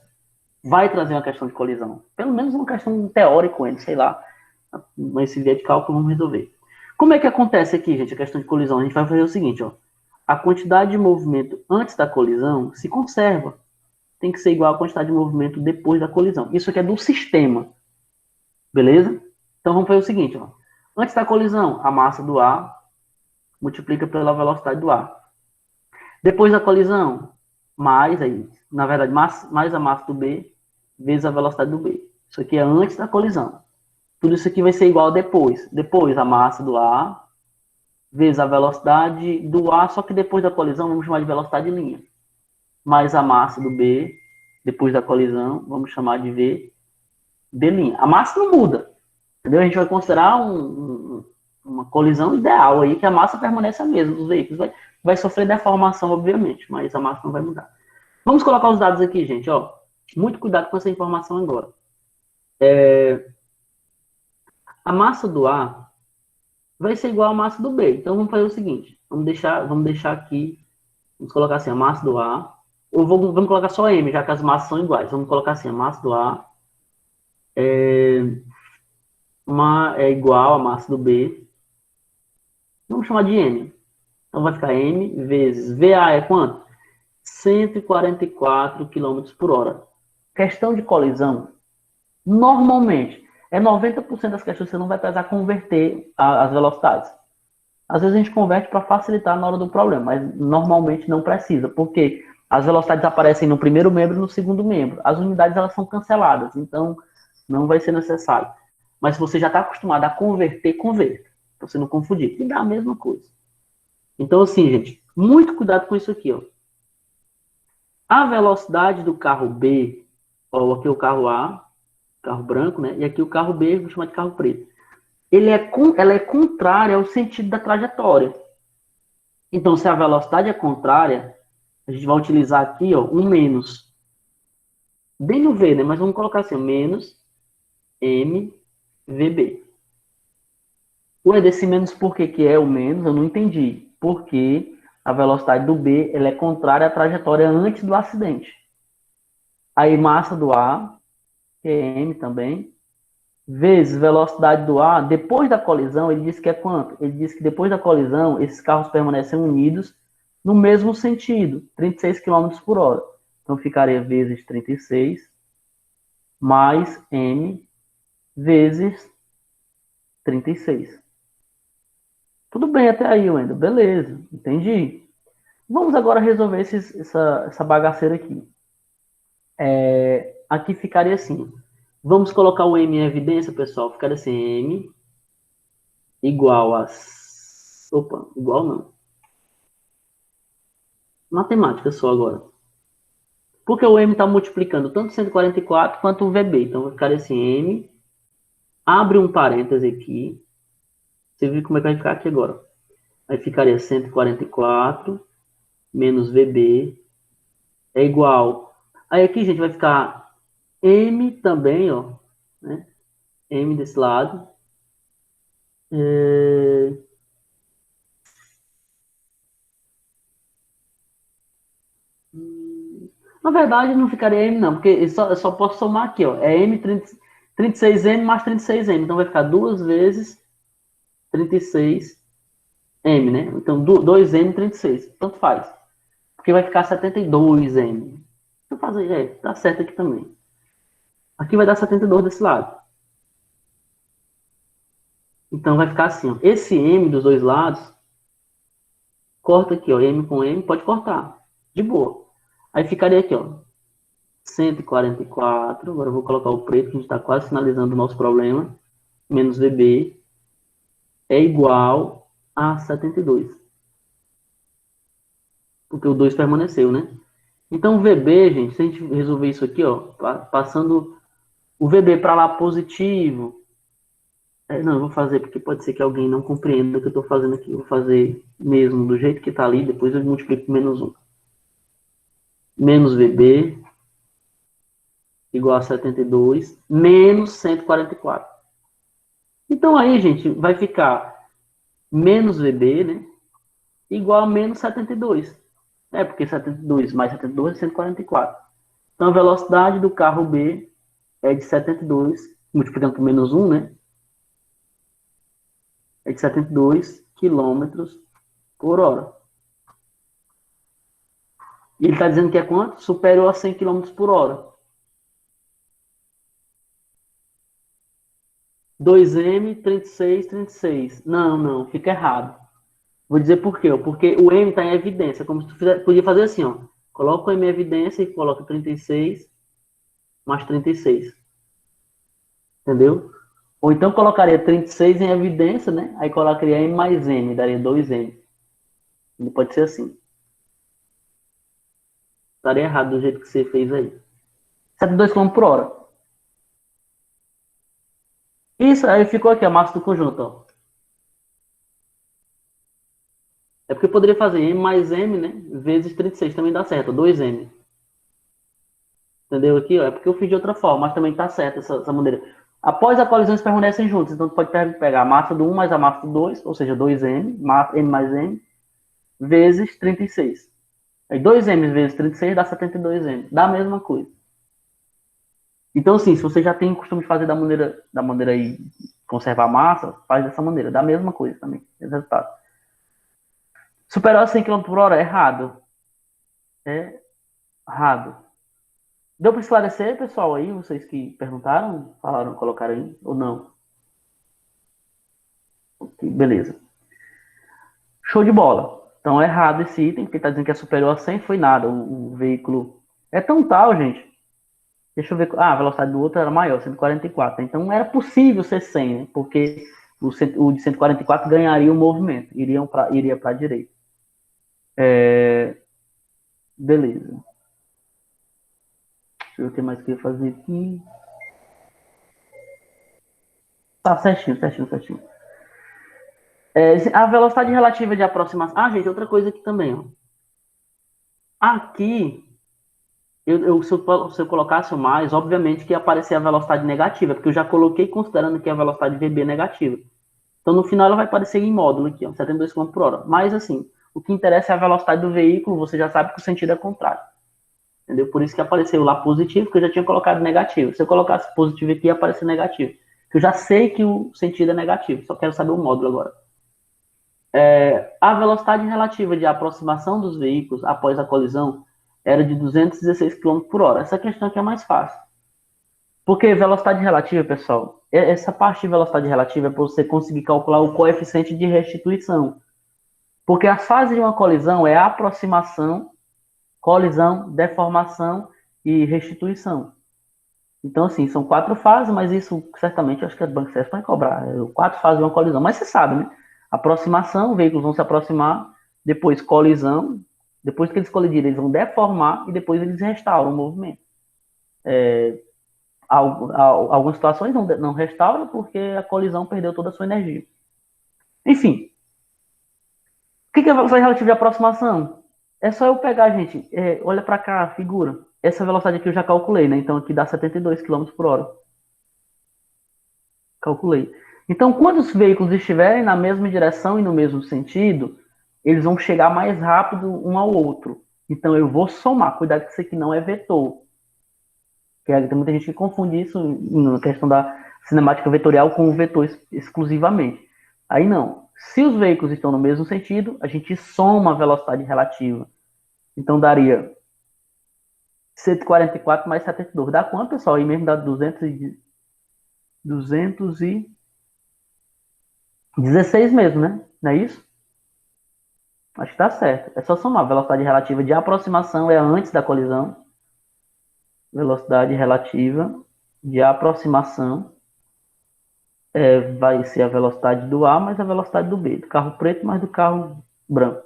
vai trazer uma questão de colisão. Pelo menos uma questão teórica, sei lá. Mas se vier de cálculo, vamos resolver. Como é que acontece aqui, gente, a questão de colisão? A gente vai fazer o seguinte, ó. A quantidade de movimento antes da colisão se conserva. Tem que ser igual à quantidade de movimento depois da colisão. Isso aqui é do sistema, beleza? Então vamos fazer o seguinte, ó. Antes da colisão, a massa do A multiplica pela velocidade do A. Depois da colisão, mais aí, na verdade, mais a massa do B vezes a velocidade do B. Isso aqui é antes da colisão. Tudo isso aqui vai ser igual depois. Depois a massa do A vezes a velocidade do A, só que depois da colisão vamos chamar de velocidade de linha. Mais a massa do B, depois da colisão, vamos chamar de V de'. A massa não muda, entendeu? A gente vai considerar uma colisão ideal aí, que a massa permanece a mesma dos veículos. Vai sofrer deformação, obviamente, mas a massa não vai mudar. Vamos colocar os dados aqui, gente, ó. Muito cuidado com essa informação agora. A massa do A vai ser igual à massa do B. Então, vamos fazer o seguinte. Vamos deixar aqui, vamos colocar assim, a massa do A, ou vamos colocar só M, já que as massas são iguais. Vamos colocar assim, a massa do A é igual à massa do B. Vamos chamar de M. Então, vai ficar M vezes VA é quanto? 144 km por hora. Questão de colisão, normalmente, 90% das questões você não vai precisar converter as velocidades. Às vezes a gente converte para facilitar na hora do problema, mas normalmente não precisa, porque as velocidades aparecem no primeiro membro e no segundo membro. As unidades elas são canceladas, então não vai ser necessário. Mas se você já está acostumado a converter, converta, para você não confundir. E dá a mesma coisa. Então, assim, gente, muito cuidado com isso aqui, ó. A velocidade do carro B, ó, aqui é o carro A, carro branco, né? E aqui o carro B, vou chamar de carro preto. Ela é contrária ao sentido da trajetória. Então, se a velocidade é contrária, a gente vai utilizar aqui, ó, um menos. Bem no V, né? Mas vamos colocar assim, menos MVB. Ué, desse menos por que é o menos? Eu não entendi. Porque a velocidade do B ela é contrária à trajetória antes do acidente. Aí, massa do A, que é M também, vezes velocidade do A, depois da colisão, ele diz que é quanto? Ele diz que depois da colisão, esses carros permanecem unidos no mesmo sentido, 36 km por hora. Então, ficaria vezes 36, mais M, vezes 36. Tudo bem até aí, Wendel. Beleza, entendi. Vamos agora resolver essa bagaceira aqui. Aqui ficaria assim. Vamos colocar o M em evidência, pessoal. Ficaria assim, M igual a... Opa, igual não. Matemática só agora. Porque o M está multiplicando tanto 144 quanto o VB. Então, vai ficar assim, M. Abre um parêntese aqui. Você viu como é que vai ficar aqui agora. Aí ficaria 144 menos VB é igual. Aí aqui, gente, vai ficar M também, ó. Né? M desse lado. Na verdade, não ficaria M, não, porque eu só posso somar aqui, ó. É M 36M mais 36M. Então vai ficar 2 vezes 36M, né? Então 2M 36. Tanto faz. Porque vai ficar 72M. Então fazer, tá certo aqui também. Aqui vai dar 72 desse lado. Então vai ficar assim, ó. Esse M dos dois lados, corta aqui, ó. M com M, pode cortar. De boa. Aí ficaria aqui, ó. 144, agora eu vou colocar o preto, que a gente está quase finalizando o nosso problema, menos VB, é igual a 72. Porque o 2 permaneceu, né? Então, o VB, gente, se a gente resolver isso aqui, ó, passando o VB para lá positivo, não, eu vou fazer, porque pode ser que alguém não compreenda o que eu estou fazendo aqui. Eu vou fazer mesmo do jeito que está ali, depois eu multiplico por menos 1. Menos VB igual a 72, menos 144. Então aí, gente, vai ficar menos VB, né? Igual a menos 72. Porque 72 mais 72 é 144. Então a velocidade do carro B é de 72, multiplicando por menos 1, né? é de 72 quilômetros por hora. E ele está dizendo que é quanto? Superior a 100 quilômetros por hora. 2M, 36, 36. Não, não, fica errado. Vou dizer por quê. Porque o M está em evidência. Como se tu podia fazer assim, ó. Coloca o M em evidência e coloca 36 mais 36. Entendeu? Ou então colocaria 36 em evidência, né? Aí colocaria M mais M, daria 2M. Não pode ser assim. Estaria errado do jeito que você fez aí. 72 km por hora. Isso, aí ficou aqui a massa do conjunto, ó. É porque eu poderia fazer M mais M, né? Vezes 36, também dá certo, 2M. Entendeu aqui, ó? É porque eu fiz de outra forma, mas também tá certo essa maneira. Após a colisão, eles permanecem juntos. Então, tu pode pegar a massa do 1 mais a massa do 2, ou seja, 2M, M mais M, vezes 36. Aí 2M vezes 36 dá 72M. Dá a mesma coisa. Então, assim, se você já tem costume de fazer da maneira aí, conservar massa, faz dessa maneira. Dá a mesma coisa também. Esse resultado. Superior a 100 km por hora é errado. É errado. Deu para esclarecer, pessoal, aí? Vocês que perguntaram, falaram, colocaram aí, ou não? Okay, beleza. Show de bola. Então, é errado esse item, porque está dizendo que é superior a 100, foi nada. O veículo é tão tal, gente. Deixa eu ver. Ah, a velocidade do outro era maior, 144. Então, era possível ser 100, né? Porque o de 144 ganharia o movimento, iria para a direita. Beleza. Deixa eu ver o que mais que eu ia fazer aqui. Tá certinho, certinho, certinho. A velocidade relativa de aproximação. Ah, gente, outra coisa aqui também. Ó. Aqui, se eu colocasse o mais, obviamente que ia aparecer a velocidade negativa, porque eu já coloquei considerando que a velocidade VB é negativa. Então, no final, ela vai aparecer em módulo aqui, ó, 72 km por hora. Mas, assim, o que interessa é a velocidade do veículo, você já sabe que o sentido é contrário. Entendeu? Por isso que apareceu lá positivo, que eu já tinha colocado negativo. Se eu colocasse positivo aqui, ia aparecer negativo. Eu já sei que o sentido é negativo, só quero saber o módulo agora. A velocidade relativa de aproximação dos veículos após a colisão era de 216 km por hora. Essa questão aqui é mais fácil. Porque velocidade relativa, pessoal, essa parte de velocidade relativa é para você conseguir calcular o coeficiente de restituição. Porque a fase de uma colisão é a aproximação, colisão, deformação e restituição. Então, assim, são 4 fases, mas isso certamente acho que a Banco vai cobrar. 4 fases de uma colisão. Mas você sabe, né? Aproximação, veículos vão se aproximar, depois colisão, depois que eles colidirem, eles vão deformar e depois eles restauram o movimento. Algumas situações não restauram porque a colisão perdeu toda a sua energia. Enfim, o que é a velocidade relativa de aproximação? É só eu pegar, gente, olha para cá, a figura. Essa velocidade aqui eu já calculei, né? Então aqui dá 72 km por hora. Calculei. Então, quando os veículos estiverem na mesma direção e no mesmo sentido, eles vão chegar mais rápido um ao outro. Então, eu vou somar. Cuidado que isso aqui não é vetor. Porque tem muita gente que confunde isso na questão da cinemática vetorial com o vetor exclusivamente. Aí não. Se os veículos estão no mesmo sentido, a gente soma a velocidade relativa. Então, daria 144 mais 72. Dá quanto, pessoal? Aí mesmo dá 216 mesmo, né? Não é isso? Acho que tá certo. É só somar. Velocidade relativa de aproximação é antes da colisão. Velocidade relativa de aproximação vai ser a velocidade do A mais a velocidade do B. Do carro preto mais do carro branco.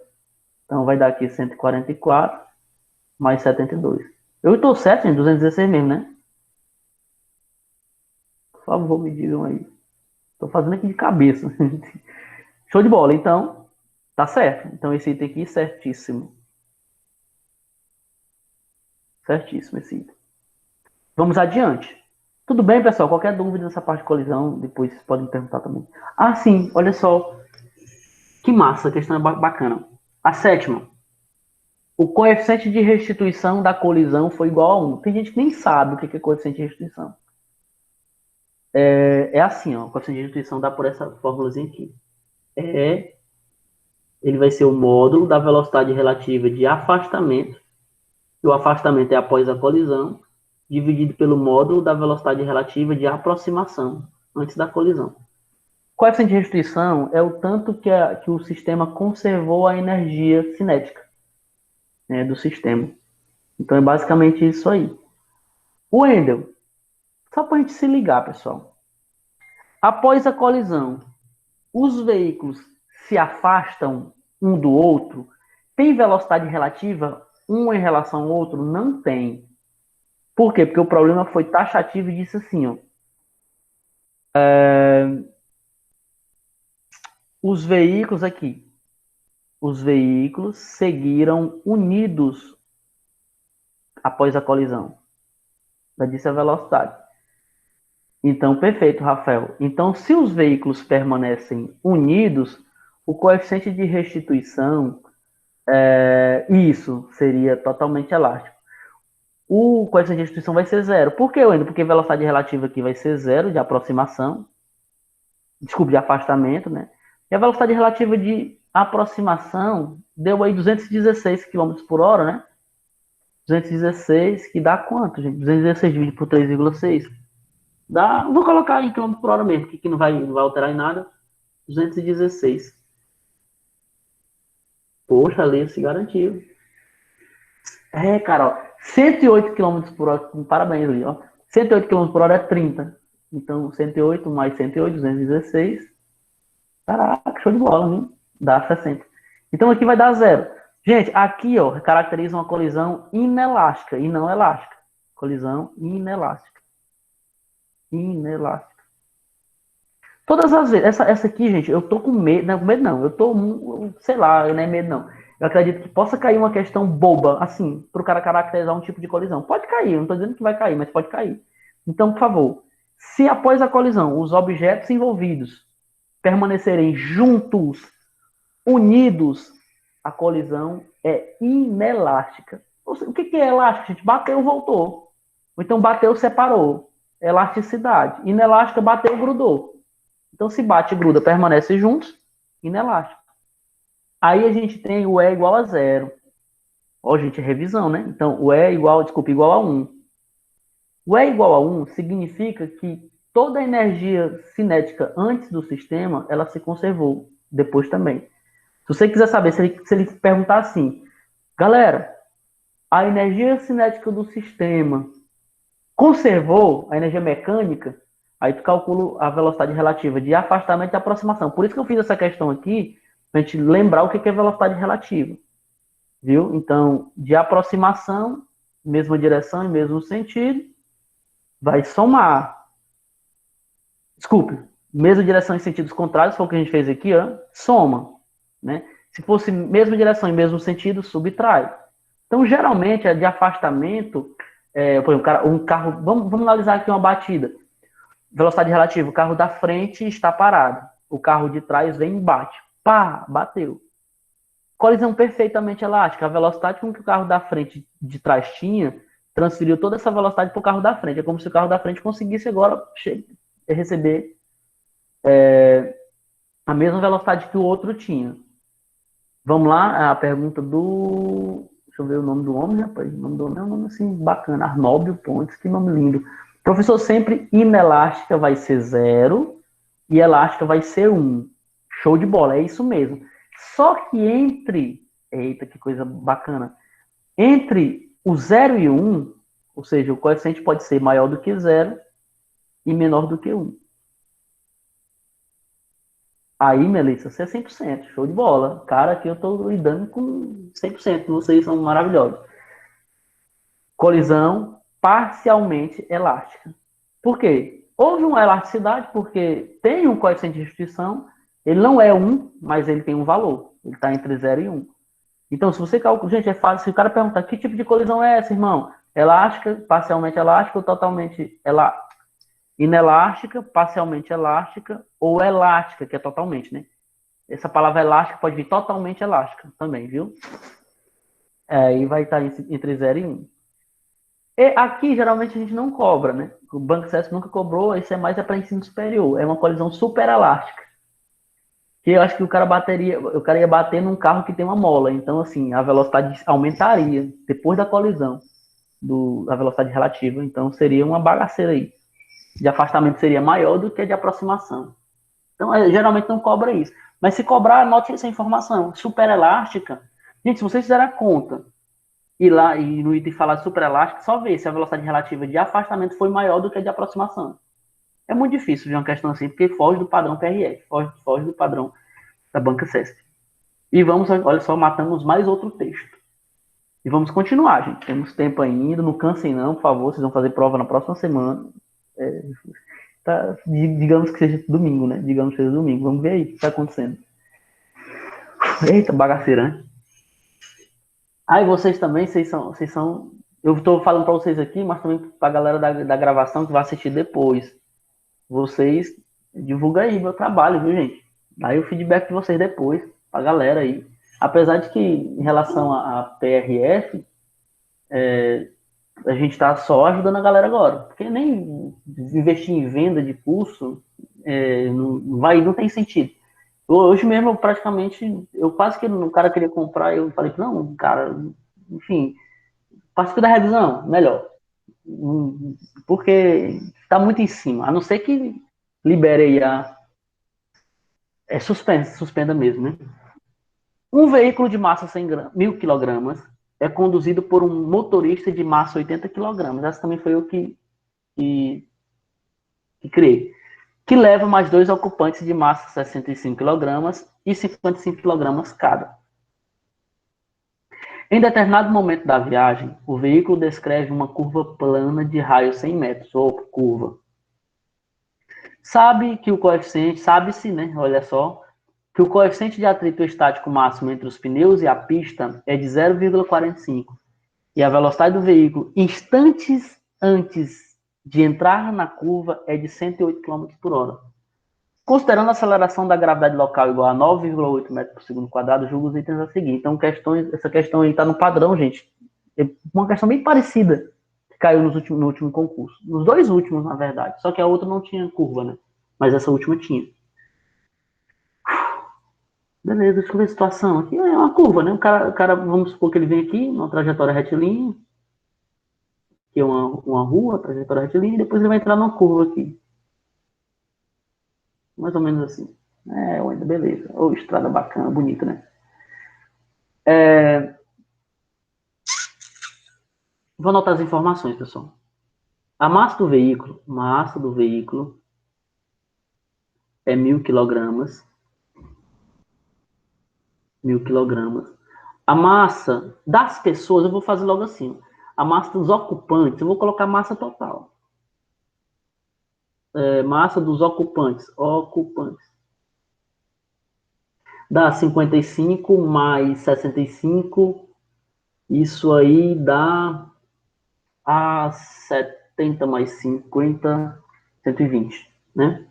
Então vai dar aqui 144 mais 72. Eu estou certo, gente? 216 mesmo, né? Por favor, me digam aí. Estou fazendo aqui de cabeça. Show de bola. Então, tá certo. Então esse item aqui, certíssimo. Certíssimo esse item. Vamos adiante. Tudo bem, pessoal? Qualquer dúvida nessa parte de colisão, depois vocês podem perguntar também. Ah, sim, olha só. Que massa, a questão é bacana. A sétima. O coeficiente de restituição da colisão foi igual a 1. Tem gente que nem sabe o que é coeficiente de restituição. É assim, ó. O coeficiente de restituição dá por essa fórmulazinha aqui. ele vai ser o módulo da velocidade relativa de afastamento, e o afastamento é após a colisão, dividido pelo módulo da velocidade relativa de aproximação, antes da colisão. O coeficiente de restrição é o tanto que o sistema conservou a energia cinética, né, do sistema. Então é basicamente isso aí. O Wendel, só para a gente se ligar, pessoal. Após a colisão, os veículos se afastam um do outro? Tem velocidade relativa um em relação ao outro? Não tem. Por quê? Porque o problema foi taxativo e disse assim, ó, os veículos seguiram unidos após a colisão. Já disse a velocidade. Então, perfeito, Rafael. Então, se os veículos permanecem unidos, o coeficiente de restituição, isso seria totalmente elástico. O coeficiente de restituição vai ser zero. Por que, Wendel? Porque a velocidade relativa aqui vai ser zero de aproximação. Desculpe, de afastamento, né? E a velocidade relativa de aproximação deu aí 216 km por hora, né? 216, que dá quanto, gente? 216 dividido por 3,6. Dá, vou colocar em km por hora mesmo, que não vai alterar em nada. 216. Poxa, ali se garantiu. Cara, ó, 108 km por hora, parabéns ali, ó. 108 km por hora é 30. Então, 108 mais 108, 216. Caraca, show de bola, viu? Dá 60. Então, aqui vai dar zero. Gente, aqui, ó, caracteriza uma colisão inelástica e não elástica. Colisão inelástica. Inelástica. Todas as vezes, essa aqui, gente, eu tô com medo, não, com medo não, eu tô, sei lá, eu não é medo não. Eu acredito que possa cair uma questão boba, assim, para o cara caracterizar um tipo de colisão. Pode cair, eu não estou dizendo que vai cair, mas pode cair. Então, por favor, se após a colisão os objetos envolvidos permanecerem juntos, unidos, a colisão é inelástica. O que é elástico, gente? Bateu, voltou. Ou então bateu, separou. Elasticidade. Inelástica, bateu, grudou. Então, se bate e gruda, permanece juntos, inelástico. Aí a gente tem o E igual a zero. Ó, gente, é revisão, né? Então, o E igual a 1. O E igual a 1 significa que toda a energia cinética antes do sistema, ela se conservou depois também. Se você quiser saber, se ele perguntar assim, galera, a energia cinética do sistema conservou a energia mecânica, aí tu calcula a velocidade relativa de afastamento e aproximação. Por isso que eu fiz essa questão aqui, para a gente lembrar o que é velocidade relativa. Viu? Então, de aproximação, mesma direção e mesmo sentido, vai somar. Desculpe, mesma direção em sentidos contrários, foi o que a gente fez aqui, ó, soma. Né? Se fosse mesma direção e mesmo sentido, subtrai. Então, geralmente, é de afastamento, por exemplo, um carro, vamos analisar aqui uma batida. Velocidade relativa, o carro da frente está parado. O carro de trás vem e bate. Pá, bateu. Colisão perfeitamente elástica. A velocidade com que o carro da frente de trás tinha, transferiu toda essa velocidade para o carro da frente. É como se o carro da frente conseguisse agora receber a mesma velocidade que o outro tinha. Vamos lá, a pergunta do... Deixa eu ver o nome do homem, rapaz. O nome do homem é um nome assim bacana. Arnóbio Pontes, que nome lindo. Professor, sempre inelástica vai ser 0 e elástica vai ser 1. Show de bola, é isso mesmo. Só que entre... Eita, que coisa bacana. Entre o 0 e o 1, ou seja, o coeficiente pode ser maior do que 0 e menor do que 1. Aí, Melissa, você é 100%, show de bola. Cara, aqui eu estou lidando com 100%, vocês são maravilhosos. Colisão parcialmente elástica. Por quê? Houve uma elasticidade porque tem um coeficiente de restrição, ele não é 1, mas ele tem um valor. Ele está entre 0 e 1. Então, se você calcula... Gente, é fácil. Se o cara perguntar que tipo de colisão é essa, irmão? Elástica, parcialmente elástica ou totalmente elástica? Inelástica, parcialmente elástica, ou elástica, que é totalmente, né? Essa palavra elástica pode vir totalmente elástica também, viu? Aí vai estar entre 0 e 1. E aqui, geralmente, a gente não cobra, né? O Banco de Acesso nunca cobrou, isso é mais para ensino superior. É uma colisão super elástica. que eu acho que o cara ia bater num carro que tem uma mola. Então, assim, a velocidade aumentaria depois da colisão da velocidade relativa. Então, seria uma bagaceira aí. De afastamento seria maior do que a de aproximação. Então, geralmente não cobra isso. Mas se cobrar, anote essa informação. Superelástica. Gente, se vocês fizerem a conta e lá e no item falar de superelástica, só ver se a velocidade relativa de afastamento foi maior do que a de aproximação. É muito difícil ver uma questão assim, porque foge do padrão PRF, foge do padrão da banca CESP. E vamos, olha só, matamos mais outro texto. E vamos continuar, gente. Temos tempo ainda, não cansem não, por favor, vocês vão fazer prova na próxima semana. Digamos que seja domingo, né? Digamos que seja domingo. Vamos ver aí o que está acontecendo. Eita, bagaceira, né? Aí vocês também, vocês são. Eu estou falando para vocês aqui, mas também para a galera da gravação que vai assistir depois. Vocês divulgam aí meu trabalho, viu, gente? Aí o feedback de vocês depois, para a galera aí. Apesar de que, em relação a PRF, a gente está só ajudando a galera agora. Porque nem investir em venda de curso não tem sentido. Hoje mesmo, eu quase que o cara queria comprar, eu falei, não, cara, enfim, participe da revisão, melhor. Porque está muito em cima, a não ser que libere aí suspenda mesmo, né? Um veículo de massa 1.000 kg é conduzido por um motorista de massa 80 kg. Essa também foi eu que criei. Que leva mais dois ocupantes de massa 65 kg e 55 kg cada. Em determinado momento da viagem, o veículo descreve uma curva plana de raio 100 metros, ou curva. Sabe-se, né? Olha só, que o coeficiente de atrito estático máximo entre os pneus e a pista é de 0,45 e a velocidade do veículo instantes antes de entrar na curva é de 108 km por hora. Considerando a aceleração da gravidade local igual a 9,8 metros por segundo quadrado, julgo os itens a seguir. Então, essa questão aí está no padrão, gente. É uma questão bem parecida que caiu no último concurso. Nos dois últimos, na verdade. Só que a outra não tinha curva, né? Mas essa última tinha. Beleza, deixa eu ver a situação. Aqui é uma curva, né? O cara, vamos supor que ele vem aqui, numa trajetória retilínea, que é uma rua, trajetória retilínea, e depois ele vai entrar numa curva aqui. Mais ou menos assim. Beleza. Ô, estrada bacana, bonita, né? Vou anotar as informações, pessoal. A massa do veículo é 1.000 kg. 1.000 kg. A massa das pessoas, eu vou fazer logo assim. A massa dos ocupantes, eu vou colocar massa total. Massa dos ocupantes. Dá 55 mais 65. Isso aí dá a 70 mais 50, 120, né?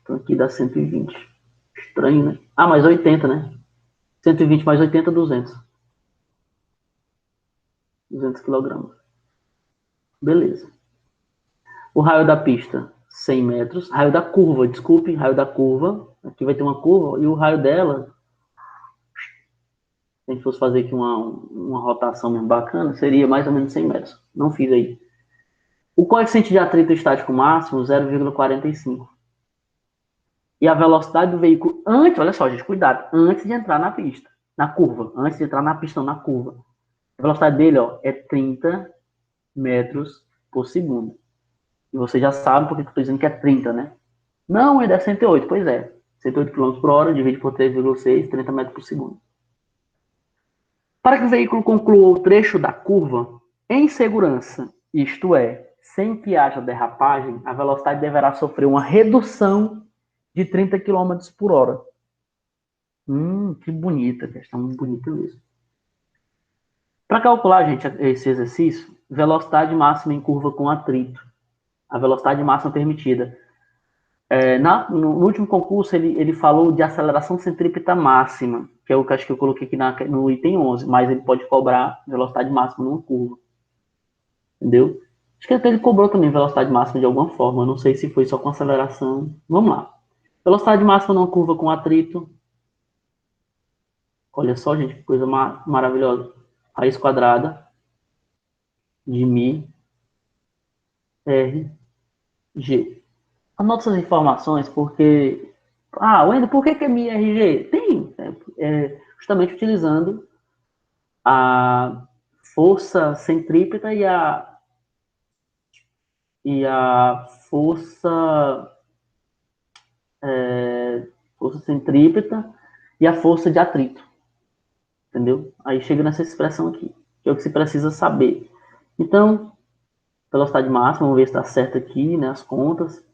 Então aqui dá 120. Estranho, né? Ah, mais 80, né? 120 mais 80, 200. 200 kg. Beleza. O raio da pista, 100 metros. Raio da curva, desculpe, raio da curva. Aqui vai ter uma curva e o raio dela, se a gente fosse fazer aqui uma rotação mesmo bacana, seria mais ou menos 100 metros. Não fiz aí. O coeficiente de atrito estático máximo, 0,45. E a velocidade do veículo olha só, gente, cuidado, antes de entrar na pista, na curva, antes de entrar na pista, na curva. A velocidade dele, é 30 metros por segundo. E você já sabe porque eu estou dizendo que é 30, né? Não, ele é 108, pois é. 108 km por hora, divide por 3,6, 30 metros por segundo. Para que o veículo conclua o trecho da curva em segurança, isto é, sem que haja derrapagem, a velocidade deverá sofrer uma redução de 30 km por hora. Que bonita, questão muito bonita mesmo. Para calcular, gente, esse exercício, velocidade máxima em curva com atrito. A velocidade máxima permitida. No último concurso, ele falou de aceleração centrípeta máxima, que é o que acho que eu coloquei aqui no item 11, mas ele pode cobrar velocidade máxima numa curva. Entendeu? Acho que até ele cobrou também velocidade máxima de alguma forma, não sei se foi só com aceleração. Vamos lá. Velocidade máxima numa curva com atrito. Olha só, gente, que coisa maravilhosa. Raiz quadrada de mi r g. Anota essas informações porque... Ah, Wendel, por que é mi r g? Tem, justamente utilizando a força centrípeta e a força centrípeta e a força de atrito, entendeu? Aí chega nessa expressão aqui, que é o que se precisa saber. Então, velocidade máxima, vamos ver se está certo aqui, né, as contas.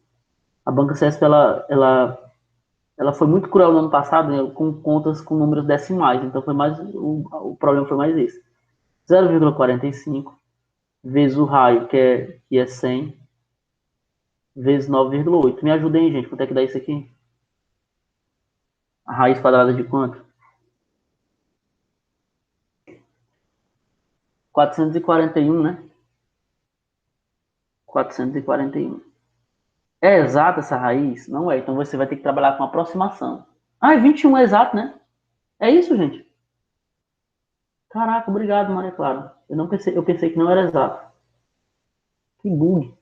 A Banca CESP, ela foi muito cruel no ano passado, né, com contas com números decimais, então foi mais, o problema foi mais esse. 0,45 vezes o raio, que é 100, vezes 9,8. Me ajuda aí, gente, quanto é que dá isso aqui? A raiz quadrada de quanto? 441, né? 441. É exata essa raiz? Não é, então você vai ter que trabalhar com aproximação. Ah, 21 é exato, né? É isso, gente. Caraca, obrigado, Maria Clara. Eu pensei que não era exato. Que bug.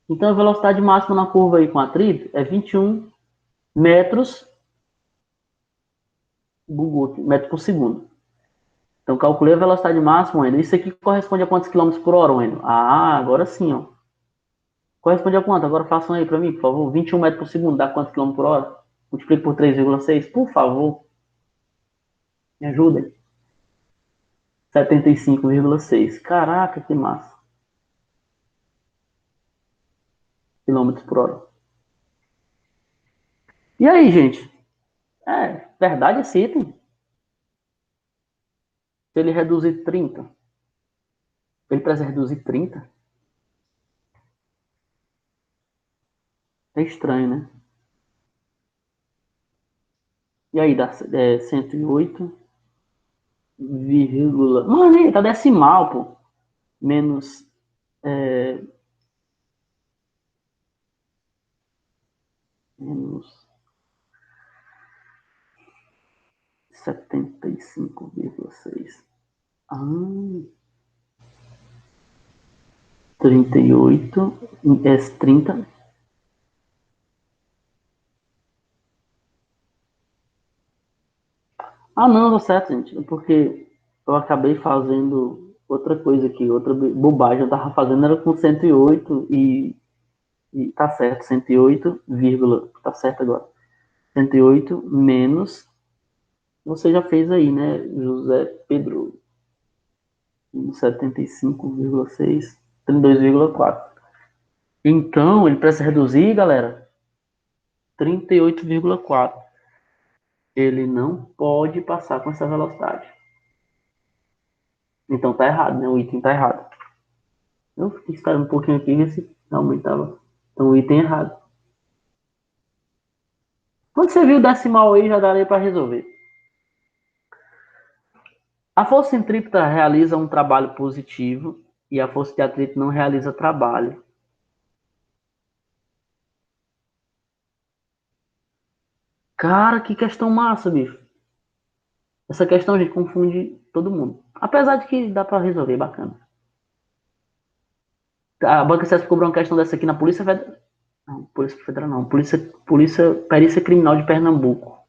Então a velocidade máxima na curva aí com atrito é 21 metros, metros por segundo. Então calculei a velocidade máxima, Wendel. Isso aqui corresponde a quantos quilômetros por hora, Wendel? Ah, agora sim, ó. Corresponde a quanto? Agora façam aí para mim, por favor. 21 metros por segundo dá quantos quilômetros por hora? Multiplique por 3,6, por favor. Me ajudem. 75,6. Caraca, que massa. Quilômetros por hora. E aí, gente? Verdade esse item? Se ele reduzir 30, ele precisa reduzir 30? É estranho, né? E aí, dá 108, vírgula... Mano, aí, tá decimal, pô. Menos... É, menos 75,6. Ah, 38, é 30. Ah, não, tá certo, gente. Porque eu acabei fazendo outra coisa aqui, outra bobagem. Eu tava fazendo era com 108 e tá certo, 108, vírgula, tá certo agora. 108 menos, você já fez aí, né, José Pedro, 75,6, 32,4. Então, ele precisa reduzir, galera, 38,4. Ele não pode passar com essa velocidade. Então tá errado, né? O item tá errado. Eu fiquei esperando um pouquinho aqui ver se realmente tava. Então o item errado. Quando você viu o decimal aí, já daria para resolver. A força centrípeta realiza um trabalho positivo e a força de atrito não realiza trabalho. Cara, que questão massa, bicho. Essa questão, gente, confunde todo mundo. Apesar de que dá para resolver, bacana. A Banca César cobrou uma questão dessa aqui na Polícia Federal. Não, Polícia Federal não. Perícia Criminal de Pernambuco.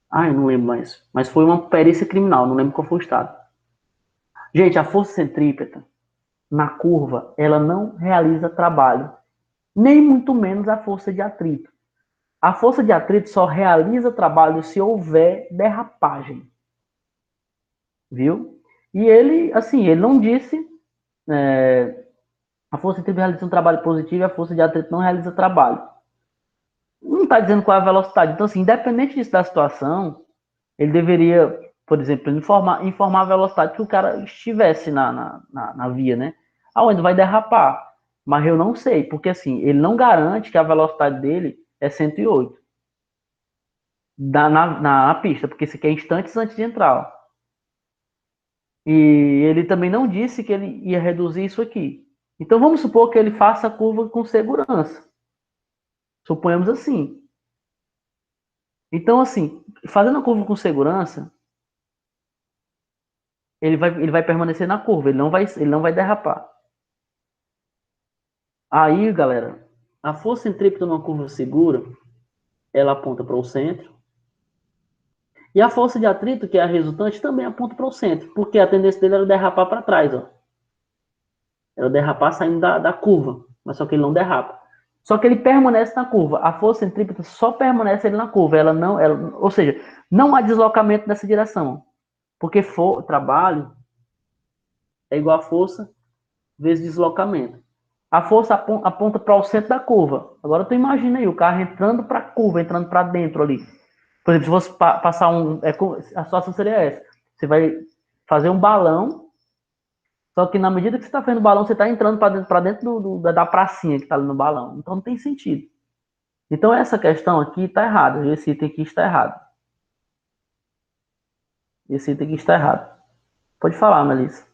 Ah, eu não lembro mais. Mas foi uma perícia criminal, não lembro qual foi o estado. Gente, a força centrípeta na curva, ela não realiza trabalho. Nem muito menos a força de atrito. A força de atrito só realiza trabalho se houver derrapagem. Viu? E ele, assim, ele não disse a força centrípeta realiza um trabalho positivo e a força de atrito não realiza trabalho. Não está dizendo qual é a velocidade. Então, assim, independente disso da situação, ele deveria, por exemplo, informar a velocidade que o cara estivesse na via, né? Aonde vai derrapar. Mas eu não sei, porque assim, ele não garante que a velocidade dele é 108 na pista, porque isso aqui é instantes antes de entrar. Ó. E ele também não disse que ele ia reduzir isso aqui. Então vamos supor que ele faça a curva com segurança. Suponhamos assim. Então, assim, fazendo a curva com segurança, ele vai permanecer na curva, ele não vai derrapar. Aí, galera, a força centrípeta numa curva segura, ela aponta para o centro. E a força de atrito, que é a resultante, também aponta para o centro, porque a tendência dele era derrapar para trás, ó. Era derrapar saindo da curva, mas só que ele não derrapa. Só que ele permanece na curva. A força centrípeta só permanece ele na curva. Ou seja, não há deslocamento nessa direção. Porque trabalho é igual a força vezes deslocamento. A força aponta para o centro da curva. Agora tu imagina aí o carro entrando para a curva, entrando para dentro ali. Por exemplo, se fosse passar a situação seria essa. Você vai fazer um balão, só que na medida que você está fazendo o balão, você está entrando para dentro da pracinha que está ali no balão. Então não tem sentido. Então essa questão aqui está errada. Esse item aqui está errado. Esse item aqui está errado. Pode falar, Melissa.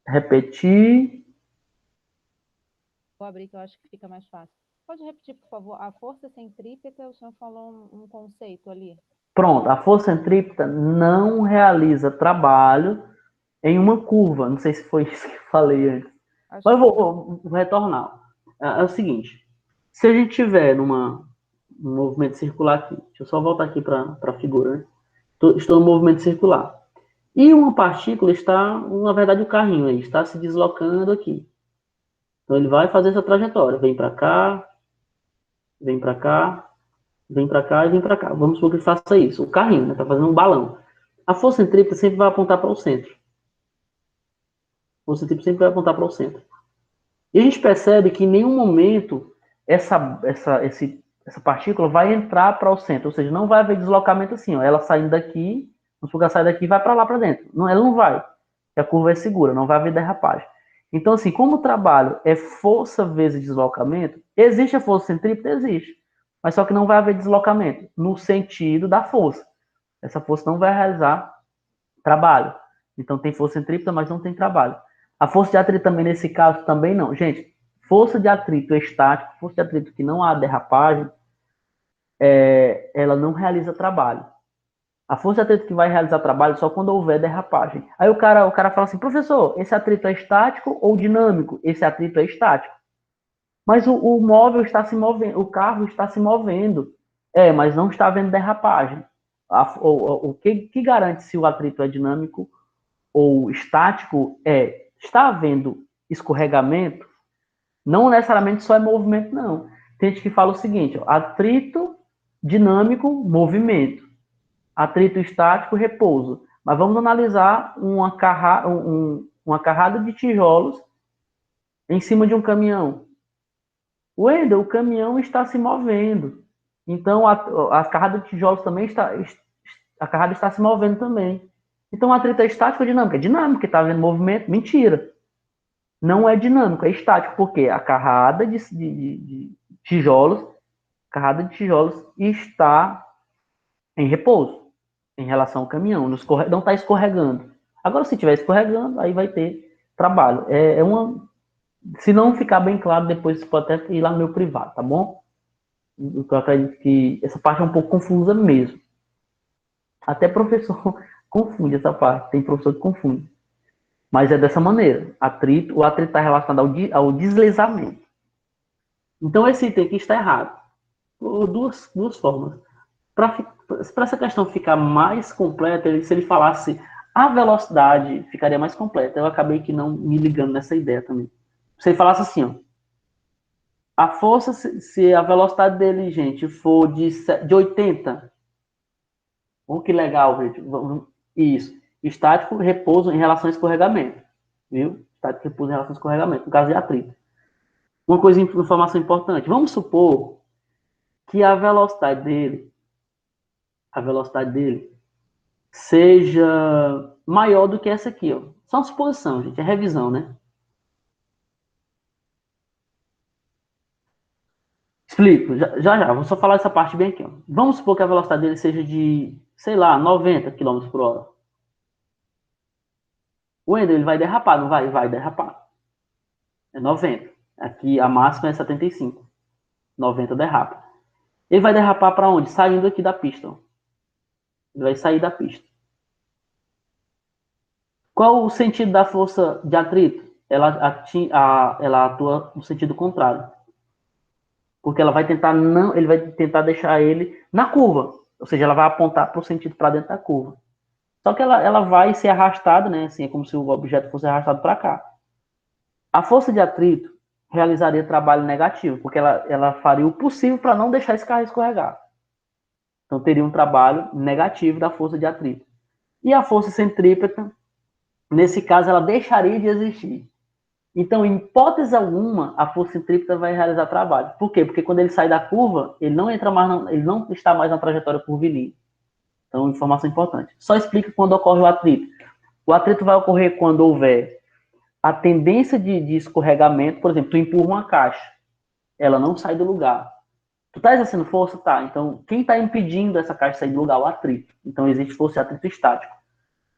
Repetir. Vou abrir que eu acho que fica mais fácil. Pode repetir, por favor? A força centrípeta, o senhor falou um conceito ali. Pronto, a força centrípeta não realiza trabalho em uma curva. Não sei se foi isso que eu falei antes. Mas eu vou retornar. É o seguinte: se a gente tiver num movimento circular aqui, deixa eu só voltar aqui para a figura. Né? Estou no movimento circular. E uma partícula está, na verdade, o carrinho aí está se deslocando aqui. Então ele vai fazer essa trajetória. Vem para cá, vem para cá, vem para cá e vem para cá. Vamos supor que ele faça isso. O carrinho, né? Está fazendo um balão. A força centrípeta sempre vai apontar para o centro. A força centrípeta sempre vai apontar para o centro. E a gente percebe que em nenhum momento essa partícula vai entrar para o centro. Ou seja, não vai haver deslocamento assim. Ó. Ela saindo daqui, vamos supor que ela sai daqui e vai para lá para dentro. Não, ela não vai. A curva é segura, não vai haver derrapagem. Então, assim, como o trabalho é força vezes deslocamento, existe a força centrípeta? Existe. Mas só que não vai haver deslocamento no sentido da força. Essa força não vai realizar trabalho. Então tem força centrípeta, mas não tem trabalho. A força de atrito também, nesse caso, também não. Gente, força de atrito estático, força de atrito que não há derrapagem, ela não realiza trabalho. A força de atrito que vai realizar trabalho só quando houver derrapagem. Aí o cara fala assim, professor, esse atrito é estático ou dinâmico? Esse atrito é estático. Mas o móvel está se movendo, o carro está se movendo. Mas não está havendo derrapagem. O que garante se o atrito é dinâmico ou estático está havendo escorregamento? Não necessariamente só é movimento, não. Tem gente que fala o seguinte, ó, atrito dinâmico, movimento. Atrito estático, repouso. Mas vamos analisar uma carrada de tijolos em cima de um caminhão. Wendel, o caminhão está se movendo. Então, a carrada de tijolos também a carrada está se movendo também. Então, a atrito é estático ou dinâmico? É dinâmico, está havendo movimento. Mentira. Não é dinâmico, é estático, porque a carrada de tijolos, carrada de tijolos está em repouso em relação ao caminhão, não está escorregando. Agora, se estiver escorregando, aí vai ter trabalho. Se não ficar bem claro, depois você pode até ir lá no meu privado, tá bom? Eu acredito que essa parte é um pouco confusa mesmo. Até professor confunde essa parte, tem professor que confunde. Mas é dessa maneira. O atrito está relacionado ao deslizamento. Então, esse item aqui está errado. Por duas formas. Para essa questão ficar mais completa, se ele falasse a velocidade, ficaria mais completa. Eu acabei que não me ligando nessa ideia também. Se ele falasse assim, ó, a força, se a velocidade dele, gente, for de 80, oh, que legal, gente. Isso. Estático, repouso em relação ao escorregamento. Viu? Estático, repouso em relação ao escorregamento, no caso de atrito. Uma coisa, informação importante. Vamos supor que a velocidade dele seja maior do que essa aqui, ó. Só uma suposição, gente, é revisão, né? Explico, já, vou só falar essa parte bem aqui, ó. Vamos supor que a velocidade dele seja de, sei lá, 90 km por hora. O Ender, ele vai derrapar, não vai? Vai derrapar. É 90. Aqui a máxima é 75. 90 derrapa. Ele vai derrapar para onde? Saindo aqui da pista. Ó. Ele vai sair da pista. Qual o sentido da força de atrito? Ela atua no sentido contrário. Porque ela vai tentar não, ele vai tentar deixar ele na curva. Ou seja, ela vai apontar para o sentido para dentro da curva. Só que ela vai ser arrastada, né? Assim, é como se o objeto fosse arrastado para cá. A força de atrito realizaria trabalho negativo, porque ela faria o possível para não deixar esse carro escorregar. Então teria um trabalho negativo da força de atrito. E a força centrípeta, nesse caso, ela deixaria de existir. Então, em hipótese alguma, a força centrípeta vai realizar trabalho. Por quê? Porque quando ele sai da curva, ele não entra mais, ele não está mais na trajetória curvilínea. Então, informação importante. Só explica quando ocorre o atrito. O atrito vai ocorrer quando houver a tendência de escorregamento. Por exemplo, tu empurra uma caixa, ela não sai do lugar. Tu tá exercendo força? Tá. Então, quem está impedindo essa caixa de sair do lugar? O atrito. Então, existe força de atrito estático.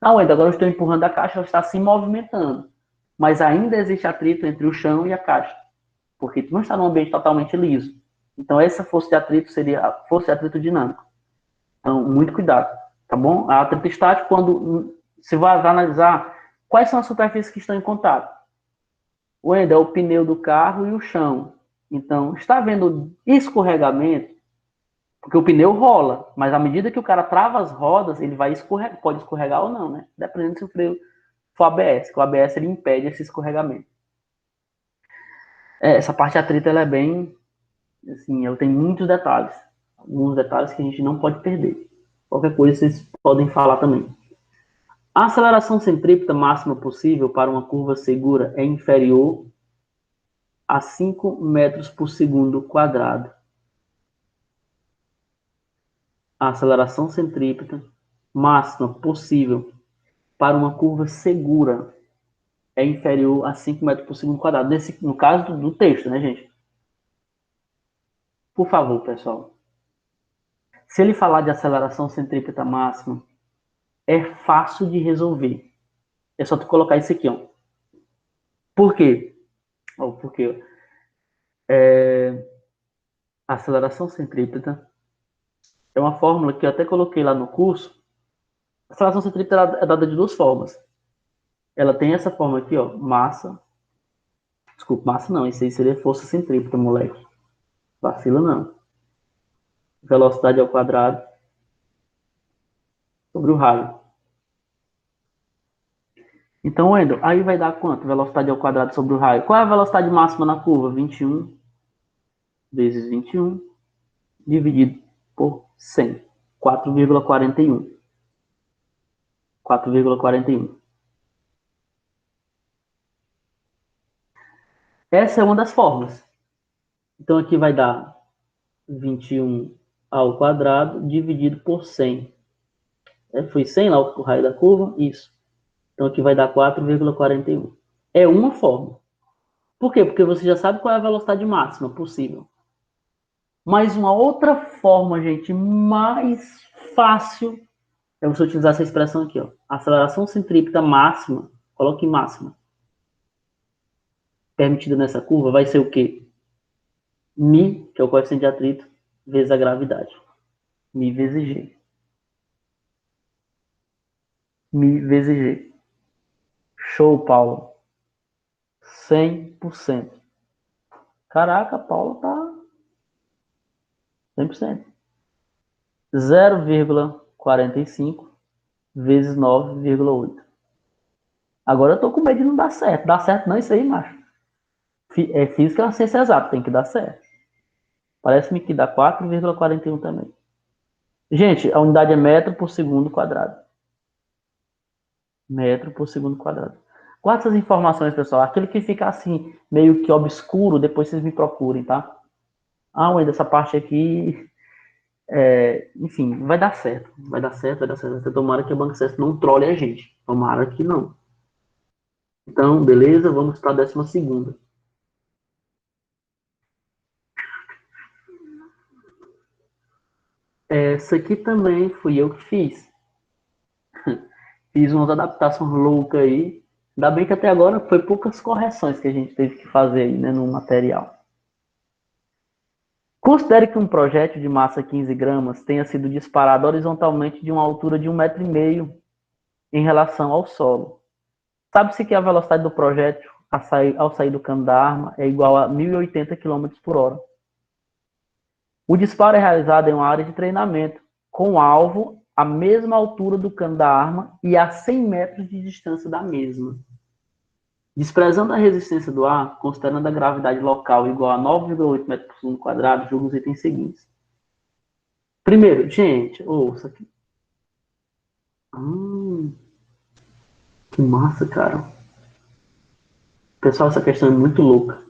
Não, Ed, agora eu estou empurrando a caixa, ela está se movimentando. Mas ainda existe atrito entre o chão e a caixa. Porque tu não está num ambiente totalmente liso. Então, essa força de atrito seria a força de atrito dinâmico. Então, muito cuidado, tá bom? A atrito estático, quando se vai analisar quais são as superfícies que estão em contato. O Ed é o pneu do carro e o chão. Então, está havendo escorregamento, porque o pneu rola, mas à medida que o cara trava as rodas, ele vai pode escorregar ou não, né? Dependendo se o freio for ABS, que o ABS ele impede esse escorregamento. Essa parte de atrito ela é bem, assim, ela tem muitos detalhes, alguns detalhes que a gente não pode perder. Qualquer coisa vocês podem falar também. A aceleração centrípeta máxima possível para uma curva segura é inferior a 5 metros por segundo quadrado. A aceleração centrípeta máxima possível para uma curva segura é inferior a 5 metros por segundo quadrado. No caso do texto, né, gente? Por favor, pessoal. Se ele falar de aceleração centrípeta máxima, é fácil de resolver. É só tu colocar isso aqui, ó. Por quê? Porque a aceleração centrípeta é uma fórmula que eu até coloquei lá no curso. A aceleração centrípeta é dada de duas formas. Ela tem essa forma aqui, ó, massa. Desculpa, massa não, isso aí seria força centrípeta, moleque. Vacila não. Velocidade ao quadrado sobre o raio. Então, Wendel, aí vai dar quanto? Velocidade ao quadrado sobre o raio. Qual é a velocidade máxima na curva? 21 vezes 21 dividido por 100. 4,41. 4,41. Essa é uma das fórmulas. Então, aqui vai dar 21 ao quadrado dividido por 100. Foi 100 lá o raio da curva? Isso. Então, aqui vai dar 4,41. É uma fórmula. Por quê? Porque você já sabe qual é a velocidade máxima possível. Mas uma outra forma, gente, mais fácil é você utilizar essa expressão aqui, ó. Aceleração centrípeta máxima, coloque máxima, permitida nessa curva, vai ser o quê? Mi, que é o coeficiente de atrito, vezes a gravidade. Mi vezes G. Mi vezes G. Show, Paulo. 100%. Caraca, Paulo tá 100%. 0,45 vezes 9,8. Agora eu tô com medo de não dar certo. Dá certo não isso aí, macho. Física é uma ciência exata, tem que dar certo. Parece-me que dá 4,41 também. Gente, a unidade é metro por segundo quadrado. Metro por segundo quadrado. Guarda essas informações, pessoal. Aquilo que fica assim, meio que obscuro, depois vocês me procurem, tá? Ainda essa parte aqui, enfim, vai dar certo. Vai dar certo, vai dar certo. Tomara que a Banco Acesso não trole a gente. Tomara que não. Então, beleza? Vamos para a 12ª. Essa aqui também fui eu que fiz. Fiz umas adaptações loucas aí. Ainda bem que até agora foi poucas correções que a gente teve que fazer aí, né, no material. Considere que um projétil de massa 15 gramas tenha sido disparado horizontalmente de uma altura de 1,5 m em relação ao solo. Sabe-se que a velocidade do projétil ao sair do cano da arma é igual a 1.080 km por hora. O disparo é realizado em uma área de treinamento, com o alvo à mesma altura do cano da arma e a 100 metros de distância da mesma. Desprezando a resistência do ar, considerando a gravidade local igual a 9,8 metros por segundo quadrado, julga os itens seguintes. Primeiro, gente, ouça aqui. Que massa, cara. Pessoal, essa questão é muito louca.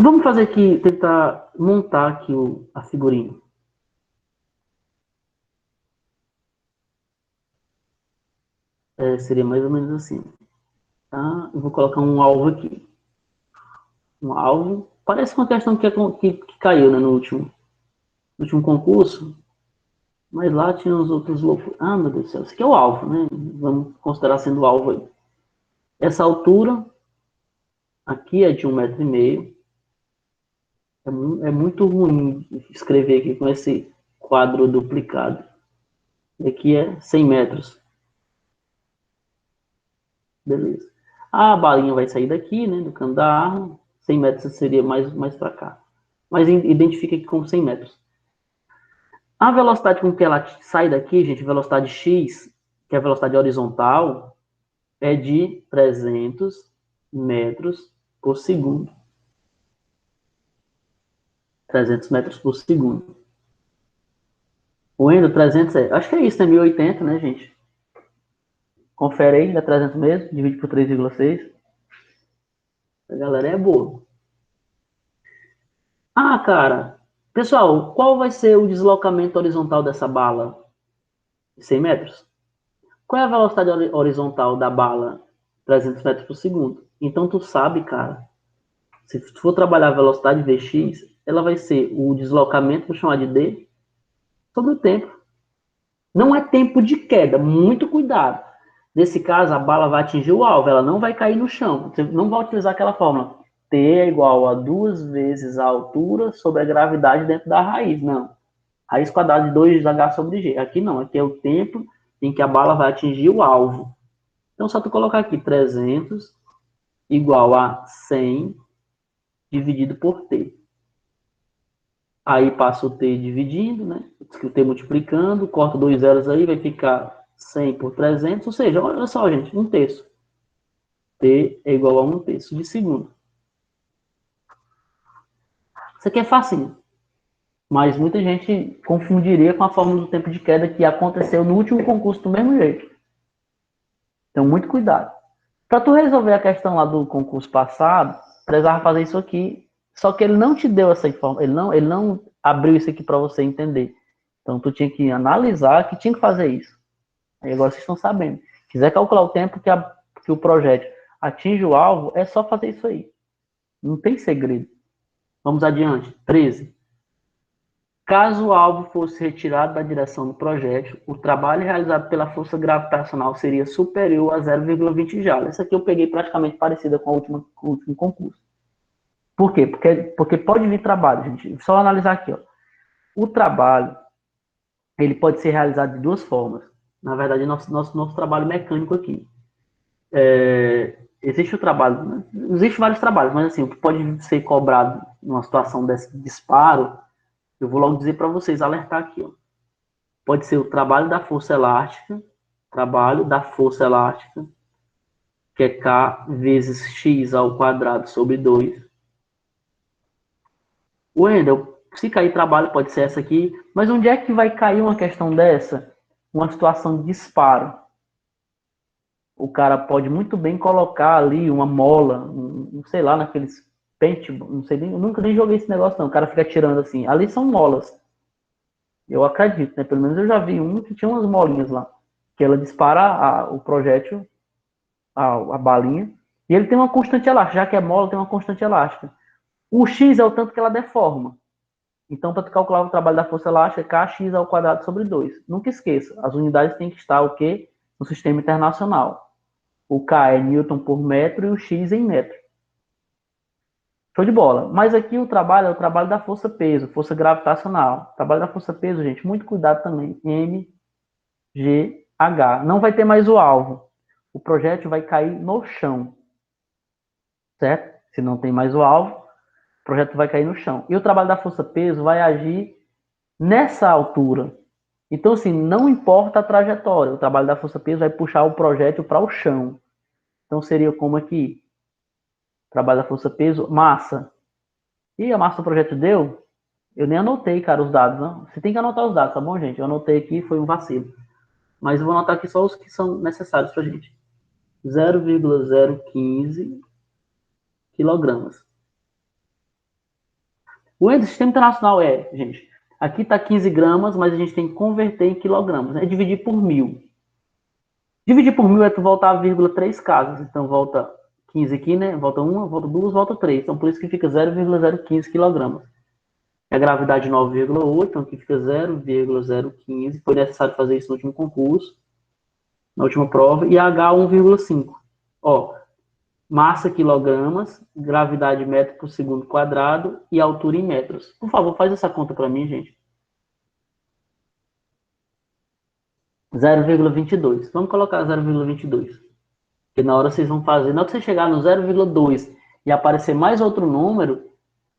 Vamos fazer aqui, tentar montar aqui a figurinha. Seria mais ou menos assim. Tá? Eu vou colocar um alvo aqui. Um alvo. Parece uma questão que caiu, né, no último concurso. Mas lá tinha os outros loucos. Ah, meu Deus do céu. Esse aqui é o alvo, né? Vamos considerar sendo o alvo aí. Essa altura aqui é de 1,5 m. É muito ruim escrever aqui com esse quadro duplicado. E aqui é 100 metros. Beleza. A balinha vai sair daqui, né, do cano da arma. 100 metros seria mais para cá. Mas identifica aqui como 100 metros. A velocidade com que ela sai daqui, gente, velocidade x, que é a velocidade horizontal, é de 300 metros por segundo. 300 metros por segundo. O Endo 300 acho que é isso, né? 1080, né, gente? Confere aí, dá 300 mesmo, divide por 3,6. A galera é boa. Ah, cara. Pessoal, qual vai ser o deslocamento horizontal dessa bala? 100 metros? Qual é a velocidade horizontal da bala? 300 metros por segundo. Então, tu sabe, cara, se tu for trabalhar a velocidade Vx, ela vai ser o deslocamento, vou chamar de D, sobre o tempo. Não é tempo de queda, muito cuidado. Nesse caso, a bala vai atingir o alvo, ela não vai cair no chão. Você não vai utilizar aquela fórmula. T é igual a 2 vezes a altura sobre a gravidade dentro da raiz. Não. Raiz quadrada de 2H sobre G. Aqui não, aqui é o tempo em que a bala vai atingir o alvo. Então, só tu colocar aqui 300 igual a 100 dividido por T. Aí passa o T dividindo, né? O T multiplicando, corta 2 zeros aí, vai ficar 100 por 300, ou seja, olha só, gente, 1/3. T é igual a 1/3 de segundo. Isso aqui é facinho. Mas muita gente confundiria com a fórmula do tempo de queda que aconteceu no último concurso do mesmo jeito. Então, muito cuidado. Para tu resolver a questão lá do concurso passado, precisava fazer isso aqui. Só que ele não te deu essa informação, ele não abriu isso aqui para você entender. Então, tu tinha que analisar que tinha que fazer isso. Aí agora vocês estão sabendo. Quiser calcular o tempo que o projétil atinge o alvo, é só fazer isso aí. Não tem segredo. Vamos adiante. 13. Caso o alvo fosse retirado da direção do projétil, o trabalho realizado pela força gravitacional seria superior a 0,20 joules. Essa aqui eu peguei praticamente parecida com com o último concurso. Por quê? Porque pode vir trabalho, gente. Só analisar aqui, ó. O trabalho, ele pode ser realizado de duas formas. Na verdade, nosso trabalho mecânico aqui. Existe o trabalho, né? Existe vários trabalhos, mas assim, o que pode ser cobrado numa situação desse disparo, eu vou logo dizer para vocês, alertar aqui, ó. Pode ser o trabalho da força elástica, que é K vezes X ao quadrado sobre 2. Wendel, se cair trabalho, pode ser essa aqui, mas onde é que vai cair uma questão dessa? Uma situação de disparo. O cara pode muito bem colocar ali uma mola, sei lá, naqueles pente, não sei nem, eu nunca nem joguei esse negócio não, o cara fica tirando assim. Ali são molas. Eu acredito, né? Pelo menos eu já vi um que tinha umas molinhas lá, que ela dispara o projétil, a balinha, e ele tem uma constante elástica, já que é mola, tem uma constante elástica. O X é o tanto que ela deforma. Então, para tu calcular o trabalho da força elástica, é kx ao quadrado sobre 2. Nunca esqueça, as unidades têm que estar o quê? No sistema internacional. O K é Newton por metro e o X em metro. Show de bola. Mas aqui o trabalho é o trabalho da força-peso, força gravitacional. O trabalho da força-peso, gente, muito cuidado também. MGH. Não vai ter mais o alvo. O projétil vai cair no chão. Certo? Se não tem mais o alvo, o projétil vai cair no chão. E o trabalho da força-peso vai agir nessa altura. Então, assim, não importa a trajetória. O trabalho da força-peso vai puxar o projétil para o chão. Então, seria como aqui. Trabalho da força-peso, massa. E a massa do projétil deu? Eu nem anotei, cara, os dados, não. Você tem que anotar os dados, tá bom, gente? Eu anotei aqui, foi um vacilo. Mas eu vou anotar aqui só os que são necessários pra gente. 0,015 quilogramas. O índice do sistema internacional é, gente, aqui está 15 gramas, mas a gente tem que converter em quilogramas. É dividir por 1.000. Dividir por 1.000 é tu voltar a vírgula 3 casas. Então, volta 15 aqui, né? Volta 1, volta 2, volta 3. Então, por isso que fica 0,015 quilogramas. A gravidade 9,8, então aqui fica 0,015. Foi necessário fazer isso no último concurso, na última prova. E H 1,5. Ó, massa quilogramas, gravidade metro por segundo quadrado e altura em metros. Por favor, faz essa conta para mim, gente. 0,22. Vamos colocar 0,22. Porque na hora vocês vão fazer, na hora que você chegar no 0,2 e aparecer mais outro número,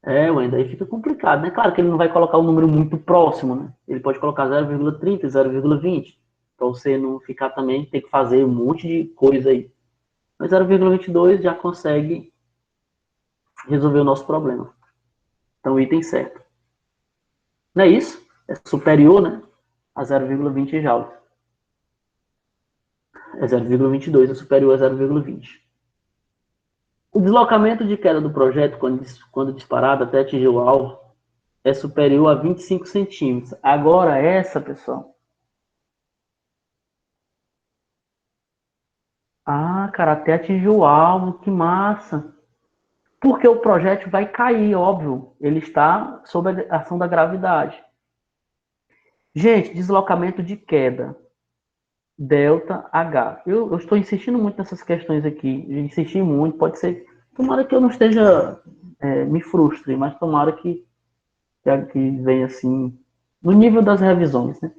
Wendel, aí fica complicado, né? Claro que ele não vai colocar um número muito próximo, né? Ele pode colocar 0,30, 0,20. Para você não ficar também, ter que fazer um monte de coisa aí. Mas 0,22 já consegue resolver o nosso problema. Então, item certo. Não é isso? É superior, né? A 0,20 joules. É 0,22, é superior a 0,20. O deslocamento de queda do projeto, quando disparado até atingir o alvo, é superior a 25 centímetros. Agora essa, pessoal. Ah, cara, até atingir o alvo, que massa. Porque o projétil vai cair, óbvio. Ele está sob a ação da gravidade. Gente, deslocamento de queda. Delta H. Eu estou insistindo muito nessas questões aqui. Eu insisti muito. Pode ser. Tomara que eu não esteja. Me frustre, mas tomara que venha assim. No nível das revisões, né?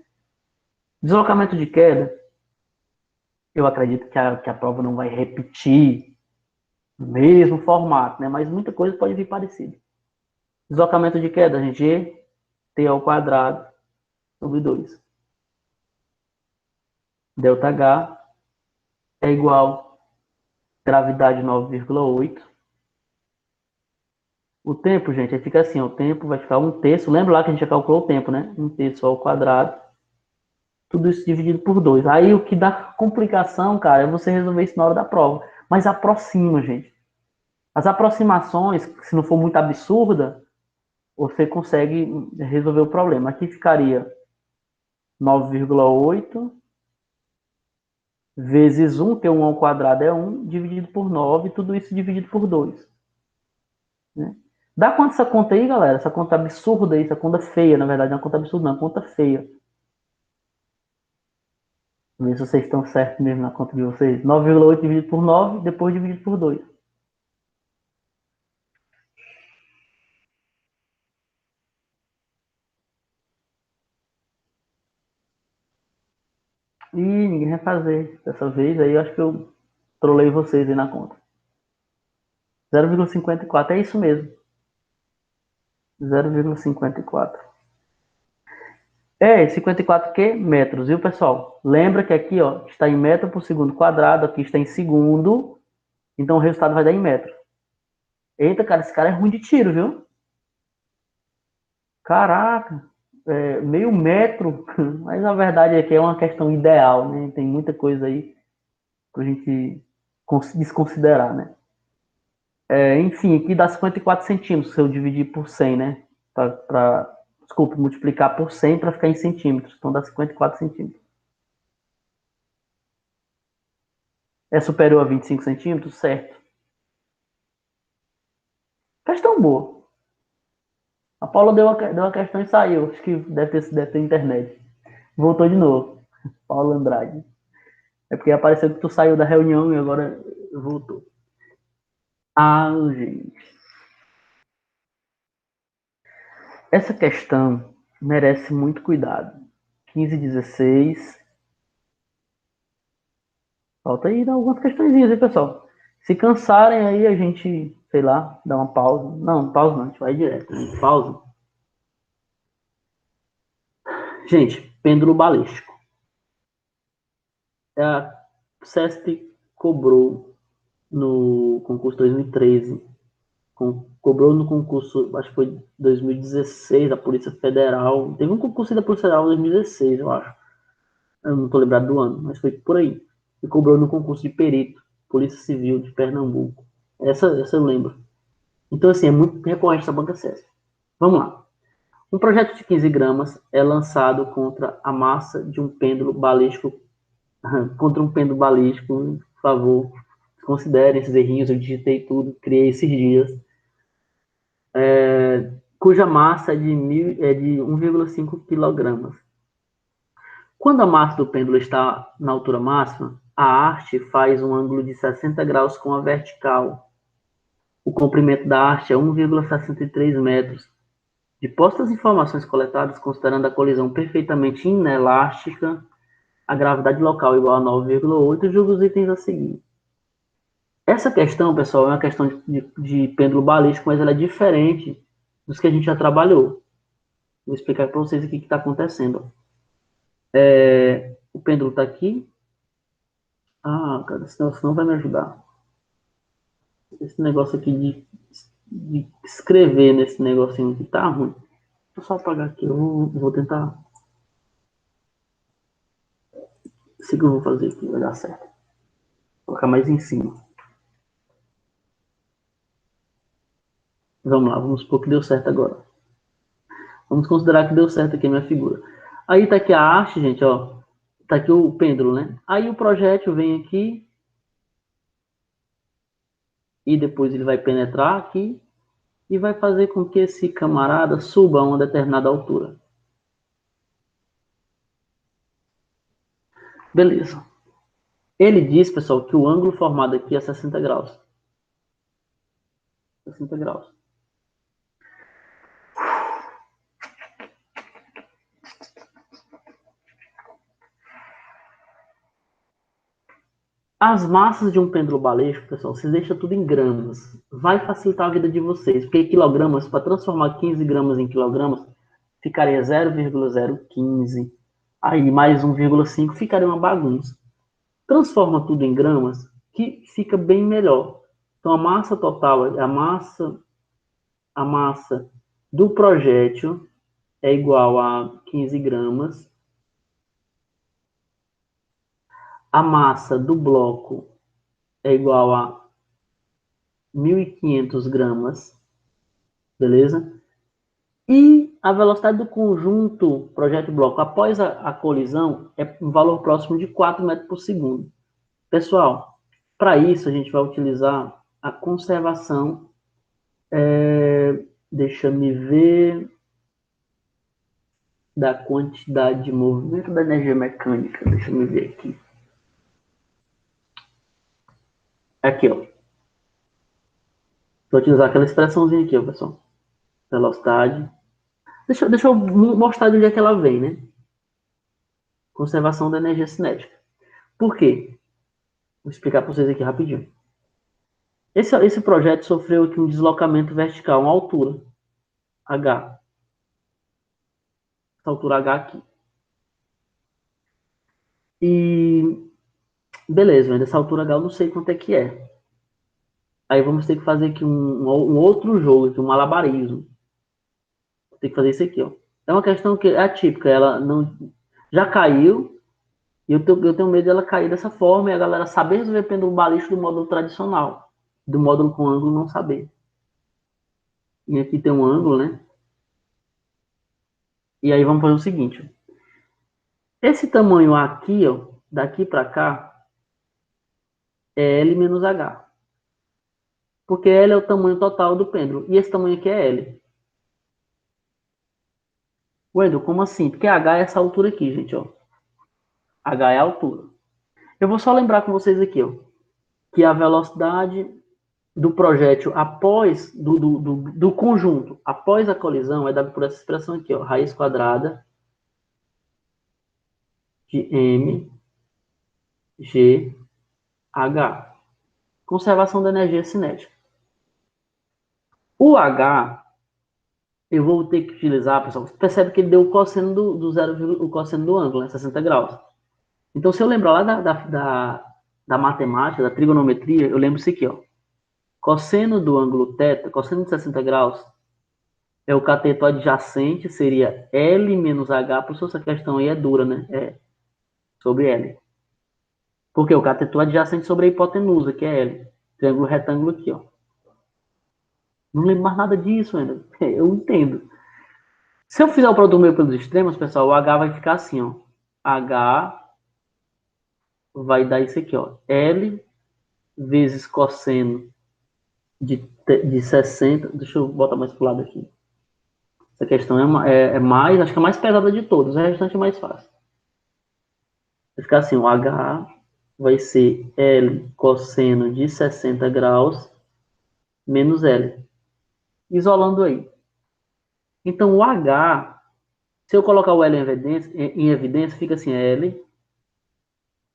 Deslocamento de queda. Eu acredito que a prova não vai repetir o mesmo formato, né? Mas muita coisa pode vir parecida. Deslocamento de queda, G T ao quadrado sobre 2. Delta H é igual a gravidade 9,8. O tempo, gente, aí fica assim, o tempo vai ficar 1/3. Lembra lá que a gente já calculou o tempo, né? 1/3 ao quadrado. Tudo isso dividido por 2. Aí o que dá complicação, cara, é você resolver isso na hora da prova. Mas aproxima, gente. As aproximações, se não for muito absurda, você consegue resolver o problema. Aqui ficaria 9,8 vezes 1, que 1 ao quadrado é 1, dividido por 9, tudo isso dividido por 2. Né? Dá quanto essa conta aí, galera? Essa conta absurda aí, essa conta feia, na verdade, não é uma conta absurda, não, é uma conta feia. Vamos ver se vocês estão certos mesmo na conta de vocês. 9,8 dividido por 9, depois dividido por 2. Ih, ninguém vai fazer. Dessa vez aí eu acho que eu trolei vocês aí na conta. 0,54, é isso mesmo. 0,54. 54 que? Metros, viu, pessoal? Lembra que aqui, ó, está em metro por segundo quadrado, aqui está em segundo, então o resultado vai dar em metro. Eita, cara, esse cara é ruim de tiro, viu? Caraca, meio metro, mas na verdade aqui é uma questão ideal, né? Tem muita coisa aí pra gente desconsiderar, né? Enfim, aqui dá 54 centímetros se eu dividir por 100, né? Desculpa, multiplicar por 100 para ficar em centímetros, então dá 54 centímetros. É superior a 25 centímetros? Certo. Questão boa. A Paula deu a questão e saiu. Acho que deve ter internet. Voltou de novo. Paula Andrade. É porque apareceu que tu saiu da reunião e agora voltou. Ah, gente. Essa questão merece muito cuidado. 15 e 16. Falta aí algumas questõezinhas, hein, pessoal? Se cansarem aí, a gente, sei lá, dá uma pausa. Não, pausa não, a gente vai direto. A gente pausa. Gente, pêndulo balístico. A CESP cobrou no concurso 2013, cobrou no concurso, acho que foi 2016, da Polícia Federal. Teve um concurso da Polícia Federal em 2016, eu acho. Eu não estou lembrado do ano, mas foi por aí. E cobrou no concurso de perito, Polícia Civil de Pernambuco. Essa eu lembro. Então, assim, é muito recorrente essa banca CESP. Vamos lá. Um projeto de 15 gramas é lançado contra a massa de um pêndulo balístico, contra um pêndulo balístico, por favor, considerem esses errinhos, eu digitei tudo, criei esses dias, cuja massa é de 1,5 kg. Quando a massa do pêndulo está na altura máxima, a haste faz um ângulo de 60 graus com a vertical. O comprimento da haste é 1,63 metros. De postas informações coletadas, considerando a colisão perfeitamente inelástica, a gravidade local igual a 9,8, julga os itens a seguir. Essa questão, pessoal, é uma questão de pêndulo balístico, mas ela é diferente dos que a gente já trabalhou. Vou explicar para vocês o que está acontecendo. O pêndulo está aqui. Ah, cara, senão não vai me ajudar. Esse negócio aqui de escrever nesse negocinho aqui tá ruim. Vou só apagar aqui. Eu vou tentar. Isso que eu vou fazer aqui vai dar certo. Vou colocar mais em cima. Vamos lá, vamos supor que deu certo agora. Vamos considerar que deu certo aqui a minha figura. Aí tá aqui a haste, gente, ó. Tá aqui o pêndulo, né? Aí o projétil vem aqui e depois ele vai penetrar aqui e vai fazer com que esse camarada suba a uma determinada altura. Beleza. Ele diz, pessoal, que o ângulo formado aqui é 60 graus. 60 graus. As massas de um pêndulo balístico, pessoal, vocês deixam tudo em gramas. Vai facilitar a vida de vocês, porque quilogramas, para transformar 15 gramas em quilogramas, ficaria 0,015. Aí mais 1,5 ficaria uma bagunça. Transforma tudo em gramas, que fica bem melhor. Então a massa total, a massa do projétil é igual a 15 gramas. A massa do bloco é igual a 1.500 gramas, beleza? E a velocidade do conjunto projétil-bloco após a colisão é um valor próximo de 4 metros por segundo. Pessoal, para isso a gente vai utilizar a conservação, deixa me ver, da quantidade de movimento da energia mecânica, deixa me ver aqui. Aqui, ó. Vou utilizar aquela expressãozinha aqui, ó, pessoal. Velocidade. Deixa eu mostrar de onde é que ela vem, né? Conservação da energia cinética. Por quê? Vou explicar para vocês aqui rapidinho. Esse projeto sofreu aqui um deslocamento vertical, uma altura H. Essa altura H aqui. E beleza, nessa altura H eu não sei quanto é que é. Aí vamos ter que fazer aqui um outro jogo, aqui, um malabarismo. Tem que fazer isso aqui, ó. É uma questão que é atípica, ela não já caiu, e eu tenho medo dela cair dessa forma e a galera saber resolver pêndulo balístico do módulo tradicional, do módulo com ângulo não saber. E aqui tem um ângulo, né? E aí vamos fazer o seguinte, ó. Esse tamanho aqui, ó, daqui para cá, é L menos H. Porque L é o tamanho total do pêndulo, e esse tamanho aqui é L. Wendel, como assim? Porque H é essa altura aqui, gente, ó. H é a altura. Eu vou só lembrar com vocês aqui, ó, que a velocidade do projétil após, do conjunto, após a colisão, é dada por essa expressão aqui, ó, raiz quadrada de m, g, h. Conservação da energia cinética. O h, eu vou ter que utilizar, pessoal, você percebe que ele deu o cosseno do zero, o cosseno do ângulo, né, 60 graus. Então, se eu lembrar lá da matemática, da trigonometria, eu lembro isso aqui, ó. Cosseno do ângulo θ, cosseno de 60 graus, é o cateto adjacente, seria L menos H, por isso essa questão aí é dura, né? É sobre L. Porque o cateto adjacente sobre a hipotenusa, que é L. Triângulo retângulo aqui, ó. Não lembro mais nada disso ainda. Eu entendo. Se eu fizer o produto meu pelos extremos, pessoal, o H vai ficar assim, ó. H vai dar isso aqui, ó. L vezes cosseno de 60. Deixa eu botar mais pro lado aqui. Essa questão é mais, acho que é a mais pesada de todas. O restante é mais fácil. Vai ficar assim, o H vai ser L cosseno de 60 graus menos L. Isolando aí. Então, o H, se eu colocar o L em evidência, fica assim, L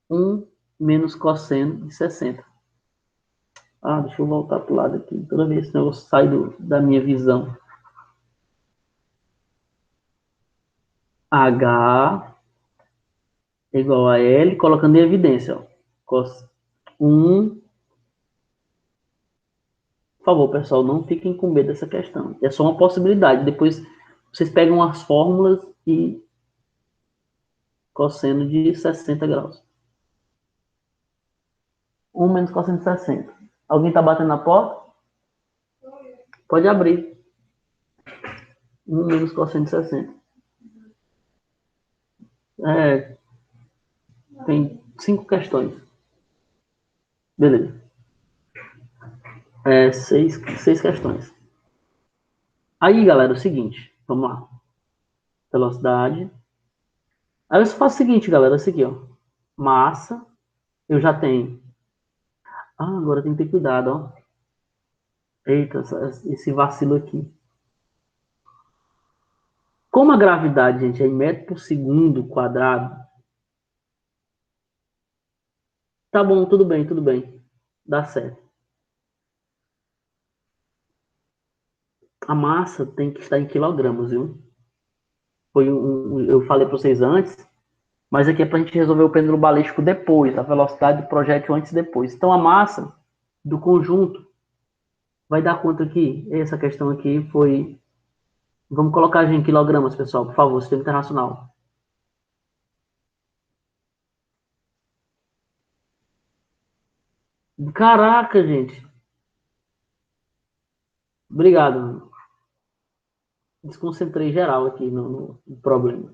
1 menos cosseno de 60. Ah, deixa eu voltar para o lado aqui. Toda vez esse negócio sai da minha visão. H igual a L, colocando em evidência. Ó. Cos 1. Por favor, pessoal, não fiquem com medo dessa questão. É só uma possibilidade. Depois vocês pegam as fórmulas e cosseno de 60 graus. 1 menos cosseno de 60. Alguém está batendo na porta? Pode abrir. 1 menos cosseno de 60. Tem 5 questões. Beleza. 6 questões. Aí, galera, é o seguinte. Vamos lá. Velocidade. Aí eu faço o seguinte, galera. Esse aqui, ó. Massa. Eu já tenho. Ah, agora tem que ter cuidado, ó. Eita, esse vacilo aqui. Como a gravidade, gente, é em metro por segundo quadrado. Tá bom, tudo bem, tudo bem. Dá certo. A massa tem que estar em quilogramas, viu? Eu falei para vocês antes, mas aqui é para a gente resolver o pêndulo balístico depois, a velocidade do projétil antes e depois. Então, a massa do conjunto vai dar quanto aqui? Essa questão aqui foi... Vamos colocar em quilogramas, pessoal, por favor, sistema internacional. Caraca, gente. Obrigado. Desconcentrei geral aqui no problema.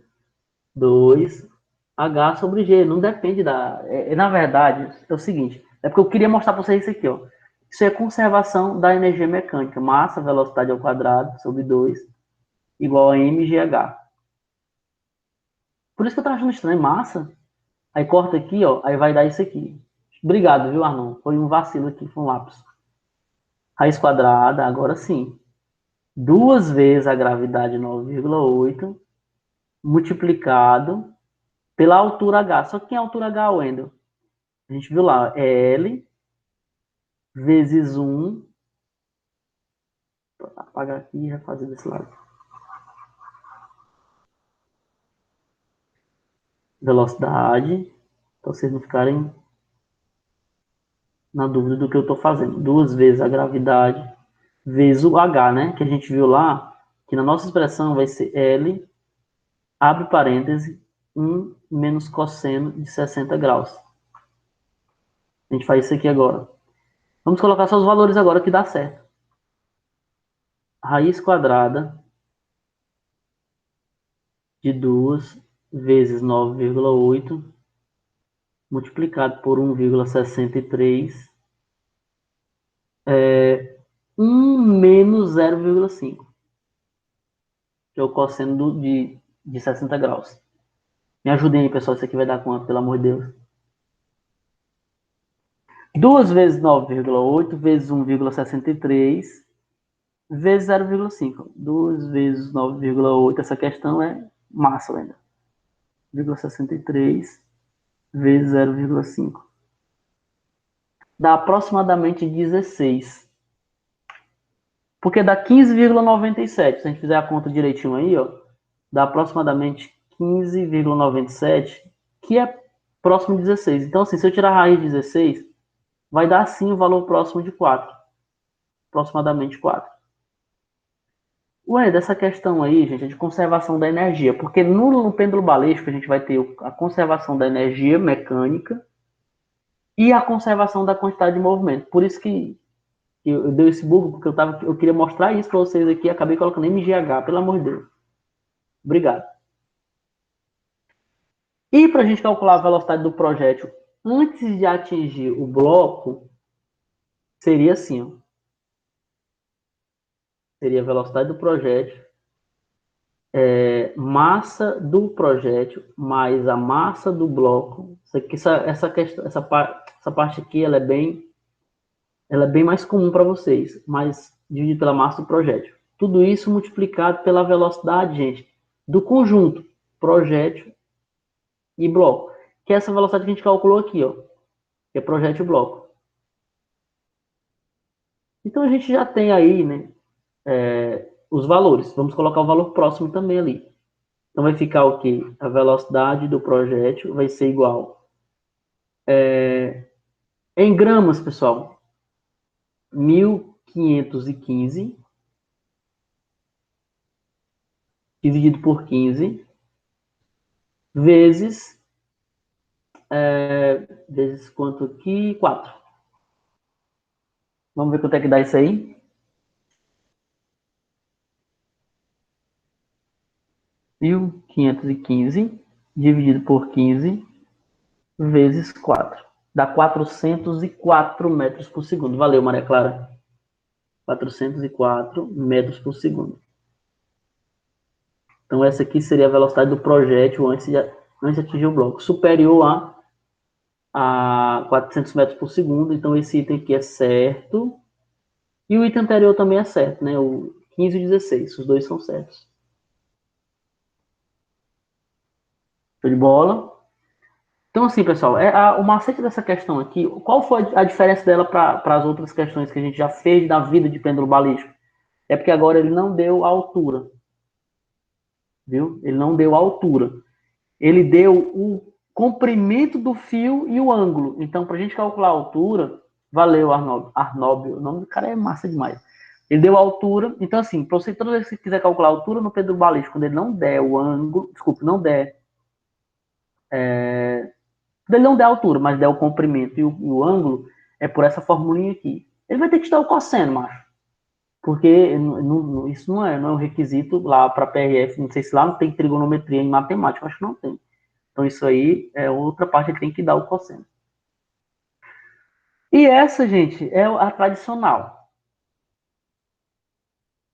2 H sobre G. Não depende da... na verdade, é o seguinte. É porque eu queria mostrar para vocês isso aqui, ó. Isso é conservação da energia mecânica. Massa, velocidade ao quadrado, sobre 2, igual a mgh. Por isso que eu tava achando estranho. Massa. Aí corta aqui, ó. Aí vai dar isso aqui. Obrigado, viu, Arnon? Foi um vacilo aqui, foi um lápis. Raiz quadrada, agora sim. 2 vezes a gravidade 9,8 multiplicado pela altura H. Só que quem é a altura H, Wendel? A gente viu lá, é L vezes 1. Vou apagar aqui e refazer desse lado. Velocidade. Para vocês não ficarem na dúvida do que eu estou fazendo. 2 vezes a gravidade vezes o H, né? Que a gente viu lá, que na nossa expressão vai ser L, abre parêntese, 1 menos cosseno de 60 graus. A gente faz isso aqui agora. Vamos colocar só os valores agora que dá certo. Raiz quadrada de 2 vezes 9,8 multiplicado por 1,63 é 1 menos 0,5, que é o cosseno de 60 graus. Me ajudem aí, pessoal, isso aqui vai dar quanto, pelo amor de Deus? 2 vezes 9,8 vezes 1,63 vezes 0,5. 2 vezes 9,8, essa questão é massa ainda. 0,63 vezes 0,5. Dá aproximadamente 16. Porque dá 15,97. Se a gente fizer a conta direitinho aí, ó, dá aproximadamente 15,97, que é próximo de 16. Então, assim, se eu tirar a raiz de 16, vai dar sim o valor próximo de 4. Aproximadamente 4. Ué, dessa questão aí, gente, é de conservação da energia. Porque no pêndulo balístico a gente vai ter a conservação da energia mecânica e a conservação da quantidade de movimento. Por isso que eu dei esse bug, porque eu queria mostrar isso para vocês aqui, acabei colocando MGH, pelo amor de Deus. Obrigado. E para a gente calcular a velocidade do projétil antes de atingir o bloco, seria assim, ó. Seria a velocidade do projétil, massa do projétil mais a massa do bloco. Essa parte aqui ela é bem mais comum para vocês, mas dividido pela massa do projétil. Tudo isso multiplicado pela velocidade, gente, do conjunto projétil e bloco, que é essa velocidade que a gente calculou aqui, ó, que é projétil e bloco. Então a gente já tem aí, né, os valores. Vamos colocar o valor próximo também ali. Então vai ficar o quê? A velocidade do projétil vai ser igual. Em gramas, pessoal, 1.515 dividido por 15 vezes vezes quanto aqui? 4. Vamos ver quanto é que dá isso aí? 1.515 dividido por 15 vezes 4. Dá 404 metros por segundo. Valeu, Maria Clara. 404 metros por segundo. Então, essa aqui seria a velocidade do projétil antes de atingir o bloco. Superior a 400 metros por segundo. Então, esse item aqui é certo. E o item anterior também é certo, né? O 15 e o 16. Os dois são certos. Show de bola? Então, assim, pessoal, o macete dessa questão aqui, qual foi a diferença dela para as outras questões que a gente já fez na vida de pêndulo balístico? É porque agora ele não deu a altura, viu? Ele não deu a altura. Ele deu o comprimento do fio e o ângulo. Então, para a gente calcular a altura, valeu, Arnóbio. O nome do cara é massa demais. Ele deu a altura. Então, assim, para você, toda vez que você quiser calcular a altura no pêndulo balístico, quando ele não der o ângulo, desculpe, não der quando ele não der a altura, mas der o comprimento e o ângulo, é por essa formulinha aqui. Ele vai ter que te dar o cosseno, macho. Porque isso não é um requisito lá para PRF. Não sei se lá não tem trigonometria em matemática, acho que não tem. Então isso aí é outra parte que tem que dar o cosseno. E essa, gente, é a tradicional.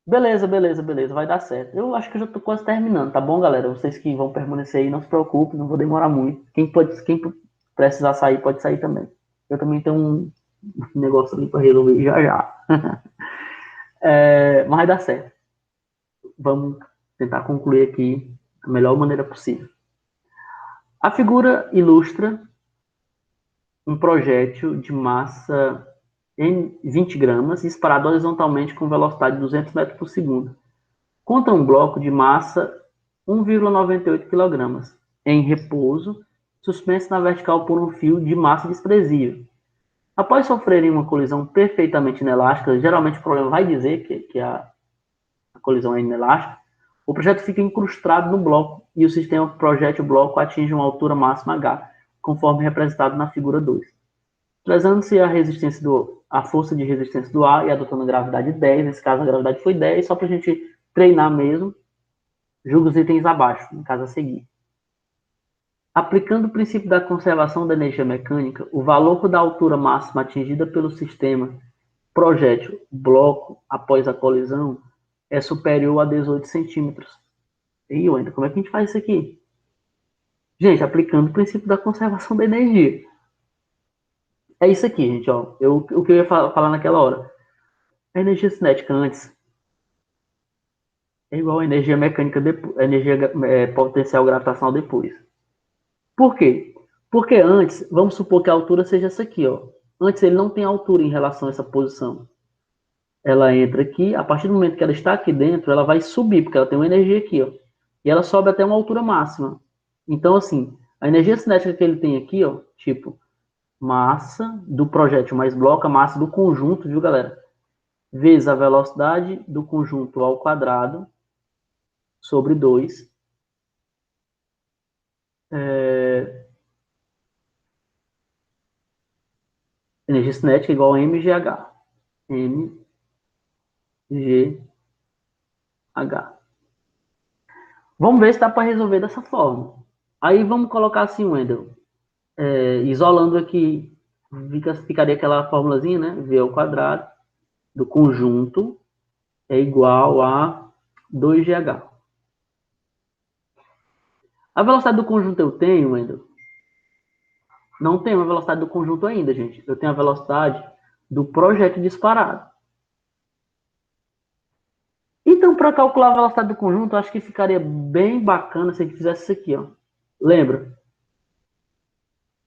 Beleza, beleza, beleza, vai dar certo. Eu acho que eu já tô quase terminando, tá bom, galera? Vocês que vão permanecer aí, não se preocupem, não vou demorar muito. Quem precisar sair, pode sair também. Eu também tenho um negócio ali para resolver já já. Mas vai dar certo. Vamos tentar concluir aqui da melhor maneira possível. A figura ilustra um projétil de massa em 20 gramas disparado horizontalmente com velocidade de 200 metros por segundo contra um bloco de massa 1,98 kg em repouso, suspenso na vertical por um fio de massa desprezível. Após sofrerem uma colisão perfeitamente inelástica, geralmente o problema vai dizer que a colisão é inelástica, o projeto fica incrustado no bloco e o sistema projétil-bloco atinge uma altura máxima H, conforme representado na figura 2. Utilizando-se a força de resistência do ar e adotando a gravidade 10, nesse caso a gravidade foi 10, só para a gente treinar mesmo, julga os itens abaixo, no caso a seguir. Aplicando o princípio da conservação da energia mecânica, o valor da altura máxima atingida pelo sistema projétil bloco após a colisão é superior a 18 centímetros. E ainda, como é que a gente faz isso aqui? Gente, aplicando o princípio da conservação da energia. É isso aqui, gente, ó. O que eu ia falar naquela hora. A energia cinética antes é igual a energia mecânica depois, a energia potencial gravitacional depois. Por quê? Porque antes, vamos supor que a altura seja essa aqui, ó. Antes ele não tem altura em relação a essa posição. Ela entra aqui, a partir do momento que ela está aqui dentro, ela vai subir, porque ela tem uma energia aqui, ó. E ela sobe até uma altura máxima. Então, assim, a energia cinética que ele tem aqui, ó, tipo, massa do projétil mais bloco, a massa do conjunto, viu, galera? Vezes a velocidade do conjunto ao quadrado sobre 2. Energia cinética igual a mgh. mgh. Vamos ver se dá para resolver dessa forma. Aí vamos colocar assim, Wendel. Isolando aqui, ficaria aquela formulazinha, né? V ao quadrado do conjunto é igual a 2gh. A velocidade do conjunto eu tenho, Wendel? Não tenho a velocidade do conjunto ainda, gente. Eu tenho a velocidade do projétil disparado. Então, para calcular a velocidade do conjunto, acho que ficaria bem bacana se a gente fizesse isso aqui, ó. Lembra?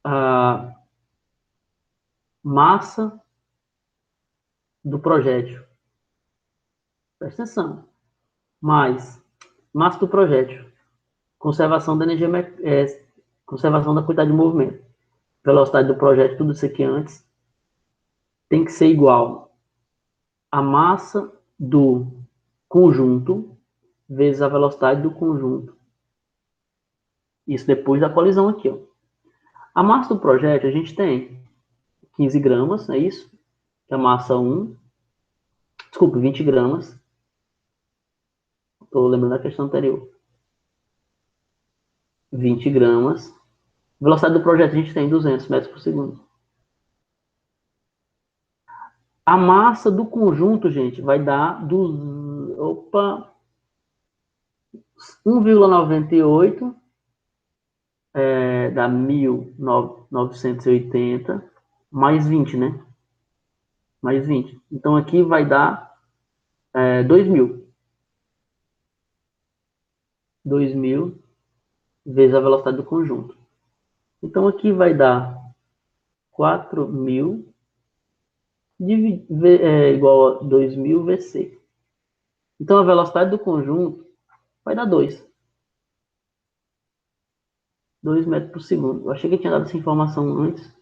A massa do projétil. Presta atenção. Mais massa do projétil. Conservação da energia, conservação da quantidade de movimento. Velocidade do projétil, tudo isso aqui antes, tem que ser igual a massa do conjunto vezes a velocidade do conjunto. Isso depois da colisão aqui, ó. A massa do projétil a gente tem 15 gramas, é isso? Que é a massa 1. Desculpe, 20 gramas. Estou lembrando da questão anterior. 20 gramas. Velocidade do projeto a gente tem 200 metros por segundo. A massa do conjunto, gente, vai dar 1,98, dá 1.980, mais 20, né? Mais 20. Então aqui vai dar 2.000. 2.000 vezes a velocidade do conjunto. Então aqui vai dar 4.000 igual a 2.000 VC. Então a velocidade do conjunto vai dar 2. 2 metros por segundo. Eu achei que eu tinha dado essa informação antes.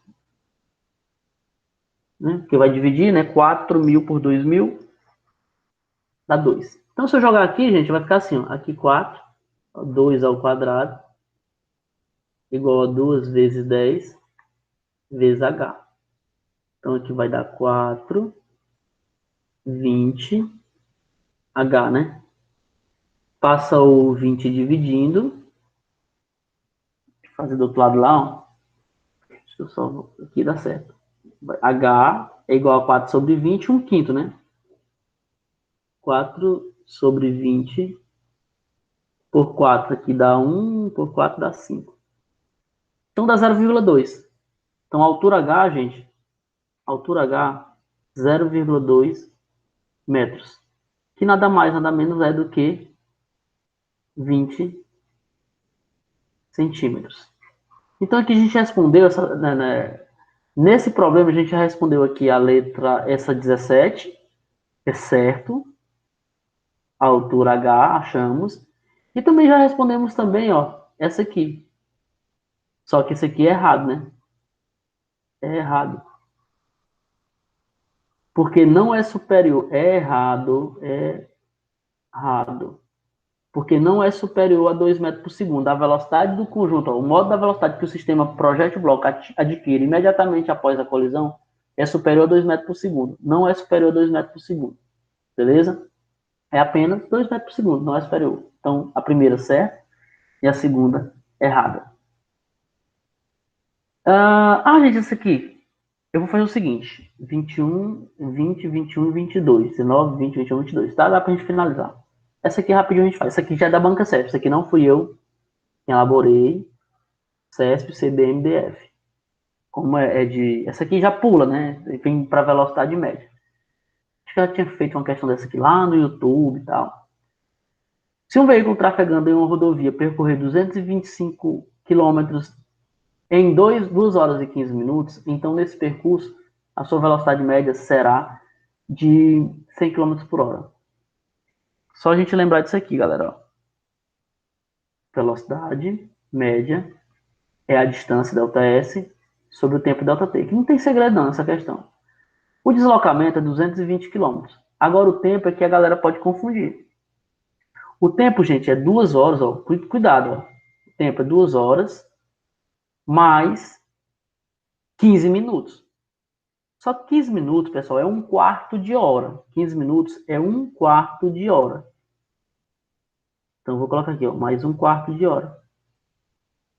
Né? Porque vai dividir, né? 4.000 por 2.000 dá 2. Então, se eu jogar aqui, gente, vai ficar assim, ó. Aqui 4, 2 ao quadrado, igual a 2 vezes 10, vezes H. Então, aqui vai dar 4, 20, H, né? Passa o 20 dividindo. Vou fazer do outro lado lá, ó. Deixa eu só... Aqui dá certo. H é igual a 4 sobre 20, 1 quinto, né? 4 sobre 20 por 4 aqui dá 1, por 4 dá 5. Então dá 0,2. Então a altura H, gente, altura H, 0,2 metros. Que nada mais, nada menos é do que 20 centímetros. Então aqui a gente respondeu, nesse problema a gente já respondeu aqui a letra, essa 17, é certo. A altura H, achamos. E também já respondemos também, ó, essa aqui. Só que esse aqui é errado, né? É errado. Porque não é superior. É errado. É errado. Porque não é superior a 2 metros por segundo. A velocidade do conjunto, ó, o modo da velocidade que o sistema projétil bloco adquire imediatamente após a colisão é superior a 2 metros por segundo. Não é superior a 2 metros por segundo. Beleza? É apenas 2 metros por segundo, não é superior. Então, a primeira certa e a segunda errada. Gente, isso aqui. Eu vou fazer o seguinte: 21, 20, 21 e 22. 19, 20, 21, 22. Tá? Dá pra gente finalizar. Essa aqui rapidinho a gente faz. Essa aqui já é da banca CESP. Essa aqui não fui eu que elaborei. CESP, CBMDF. como essa aqui já pula, né? Vem para velocidade média. Acho que eu já tinha feito uma questão dessa aqui lá no YouTube e tal. Se um veículo trafegando em uma rodovia percorrer 225 quilômetros em 2 horas e 15 minutos, então nesse percurso a sua velocidade média será de 100 km por hora. Só a gente lembrar disso aqui, galera. Ó. Velocidade média é a distância ΔS sobre o tempo ΔT, que não tem segredo não nessa questão. O deslocamento é 220 km. Agora o tempo é que a galera pode confundir. O tempo, gente, é 2 horas, ó. Cuidado, ó. O tempo é 2 horas mais 15 minutos. Só que 15 minutos, pessoal, é 1/4 de hora. 15 minutos é 1/4 de hora. Então, eu vou colocar aqui, ó, mais 1/4 de hora.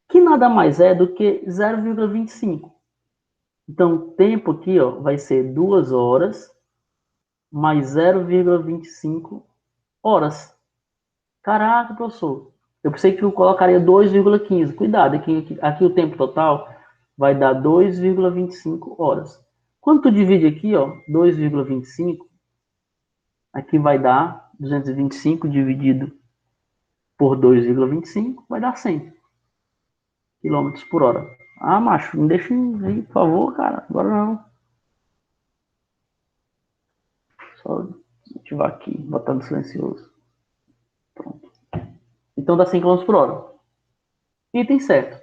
Que nada mais é do que 0,25. Então, o tempo aqui, ó, vai ser 2 horas mais 0,25 horas. Caraca, professor. Eu pensei que eu colocaria 2,15. Cuidado, aqui o tempo total vai dar 2,25 horas. Quando tu divide aqui, ó, 2,25, aqui vai dar 225 dividido por 2,25, vai dar 100 km por hora. Ah, macho, não deixa ir, por favor, cara. Agora não. Só ativar aqui, botar no silencioso. Pronto. Então dá 100 km por hora. Item certo.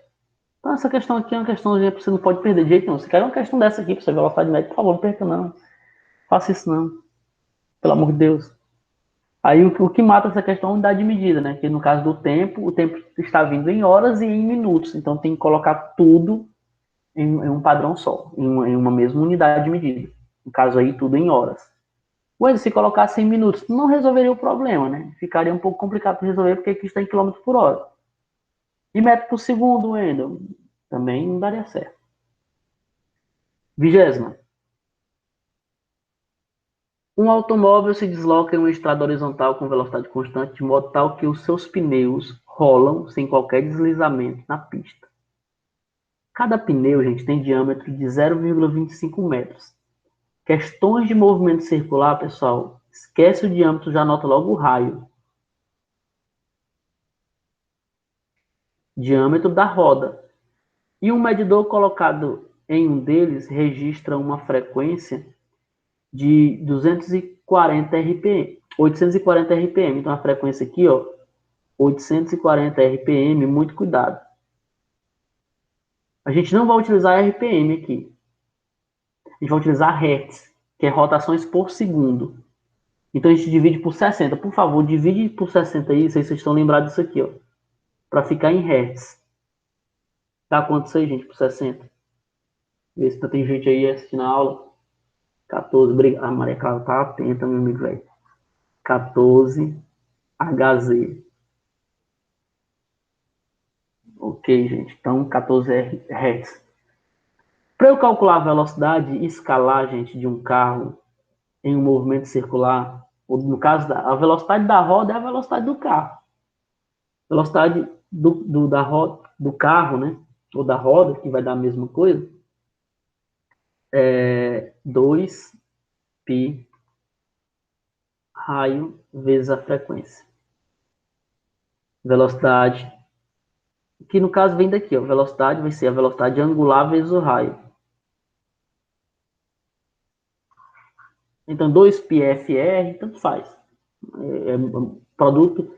Então essa questão aqui é uma questão que você não pode perder de jeito nenhum. Se quer uma questão dessa aqui, para você velocidade média, por favor, não perca não. Faça isso não. Pelo amor de Deus. Aí o que mata essa questão é a unidade de medida, né? Que no caso do tempo, o tempo está vindo em horas e em minutos. Então tem que colocar tudo em um padrão só, em uma mesma unidade de medida. No caso aí, tudo em horas. Mas se colocasse em minutos, não resolveria o problema, né? Ficaria um pouco complicado para resolver, porque aqui está em quilômetros por hora. E metro por segundo, Wendel, também não daria certo. 20ª. Um automóvel se desloca em uma estrada horizontal com velocidade constante, de modo tal que os seus pneus rolam sem qualquer deslizamento na pista. Cada pneu, gente, tem diâmetro de 0,25 metros. Questões de movimento circular, pessoal, esquece o diâmetro, já anota logo o raio. Diâmetro da roda. E um medidor colocado em um deles registra uma frequência de 240 RPM, 840 RPM. Então a frequência aqui, ó, 840 RPM, muito cuidado. A gente não vai utilizar RPM aqui. A gente vai utilizar Hertz, que é rotações por segundo. Então a gente divide por 60. Por favor, divide por 60 aí, se vocês estão lembrados disso aqui, ó. Para ficar em Hertz. Dá quanto isso aí, gente, por 60? Vê se tem gente aí assistindo a aula. 14, a Maria Clara tá atenta, meu amigo, velho. 14 HZ. Ok, gente. Então, 14 Hz. Para eu calcular a velocidade e escalar, gente, de um carro em um movimento circular, ou no caso, a velocidade da roda é a velocidade do carro. Velocidade do carro, né? Ou da roda, que vai dar a mesma coisa, é 2π raio vezes a frequência. Velocidade, que no caso vem daqui, ó. Velocidade vai ser a velocidade angular vezes o raio. Então, 2πfr, tanto faz. Produto.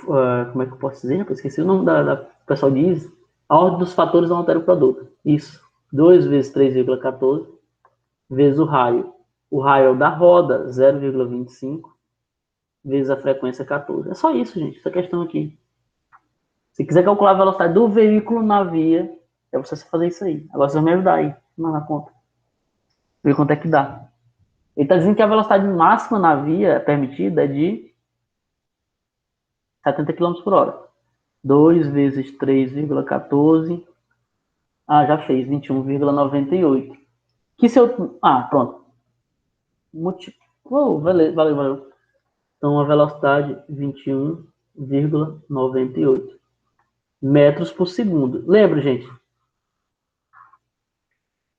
Como é que eu posso dizer? Eu esqueci o nome da o pessoal diz. A ordem dos fatores não altera o produto. Isso. 2 vezes 3,14 vezes o raio. O raio é o da roda, 0,25, vezes a frequência 14. É só isso, gente. Essa questão aqui. Se quiser calcular a velocidade do veículo na via, é você fazer isso aí. Agora você vai me ajudar aí, na conta. Ver quanto é que dá. Ele está dizendo que a velocidade máxima na via permitida é de 70 km por hora. 2 vezes 3,14. Ah, já fez. 21,98. Que se eu... Ah, pronto. Valeu. Então, a velocidade 21,98. metros por segundo. Lembra, gente?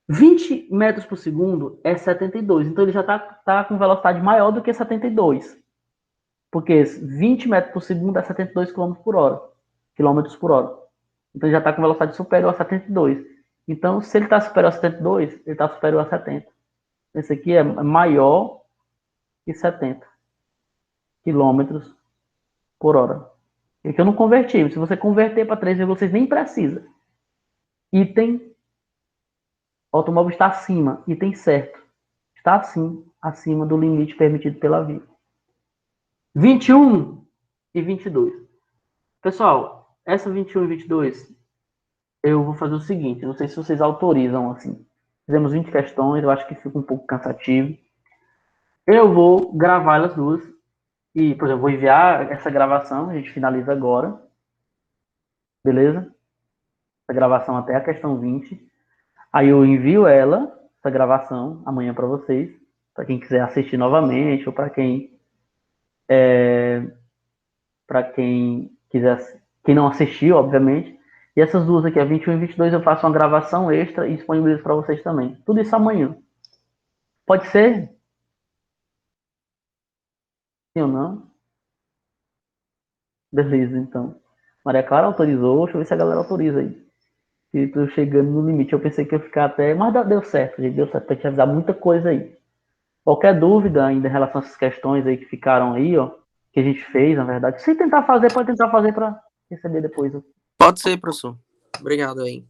20 metros por segundo é 72. Então, ele já está com velocidade maior do que 72. Porque 20 metros por segundo é 72 km por hora. Quilômetros por hora. Então, ele já está com velocidade superior a 72. Então, se ele está superior a 72, ele está superior a 70. Esse aqui é maior que 70 quilômetros por hora. É que eu não converti. Se você converter para 3,6, nem precisa. Item, automóvel está acima. Item certo. Está sim, acima do limite permitido pela via. 21 e 22. Pessoal, essa 21 e 22, eu vou fazer o seguinte. Não sei se vocês autorizam assim. Fizemos 20 questões, eu acho que fica um pouco cansativo. Eu vou gravar elas duas. E, por exemplo, vou enviar essa gravação, a gente finaliza agora. Beleza? Essa gravação até a questão 20. Aí eu envio essa gravação, amanhã para vocês, para quem quiser assistir novamente, ou para quem quiser, quem não assistiu, obviamente. E essas duas aqui, a 21 e 22, eu faço uma gravação extra e disponibilizo para vocês também. Tudo isso amanhã. Pode ser? Sim ou não? Beleza, então. Maria Clara autorizou, deixa eu ver se a galera autoriza aí. Que tô chegando no limite. Eu pensei que ia ficar até. Mas deu certo, gente. Deu certo para te avisar muita coisa aí. Qualquer dúvida ainda em relação a essas questões aí que ficaram aí, ó, que a gente fez, na verdade. Se tentar fazer, pode tentar fazer para receber depois. Pode ser, professor. Obrigado aí.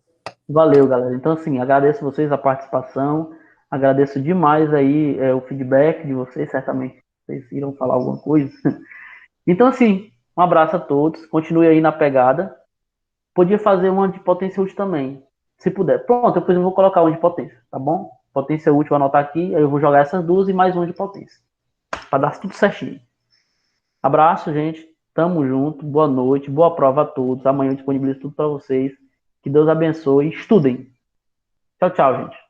Valeu, galera. Então, assim, agradeço vocês a participação. Agradeço demais aí o feedback de vocês. Certamente vocês irão falar alguma coisa. Então, assim, um abraço a todos. Continue aí na pegada. Podia fazer uma de potência útil também, se puder. Pronto, depois eu vou colocar uma de potência, tá bom? Potência útil, vou anotar aqui, aí eu vou jogar essas duas e mais uma de potência. Para dar tudo certinho. Abraço, gente. Tamo junto. Boa noite. Boa prova a todos. Amanhã eu disponibilizo tudo para vocês. Que Deus abençoe. Estudem. Tchau, tchau, gente.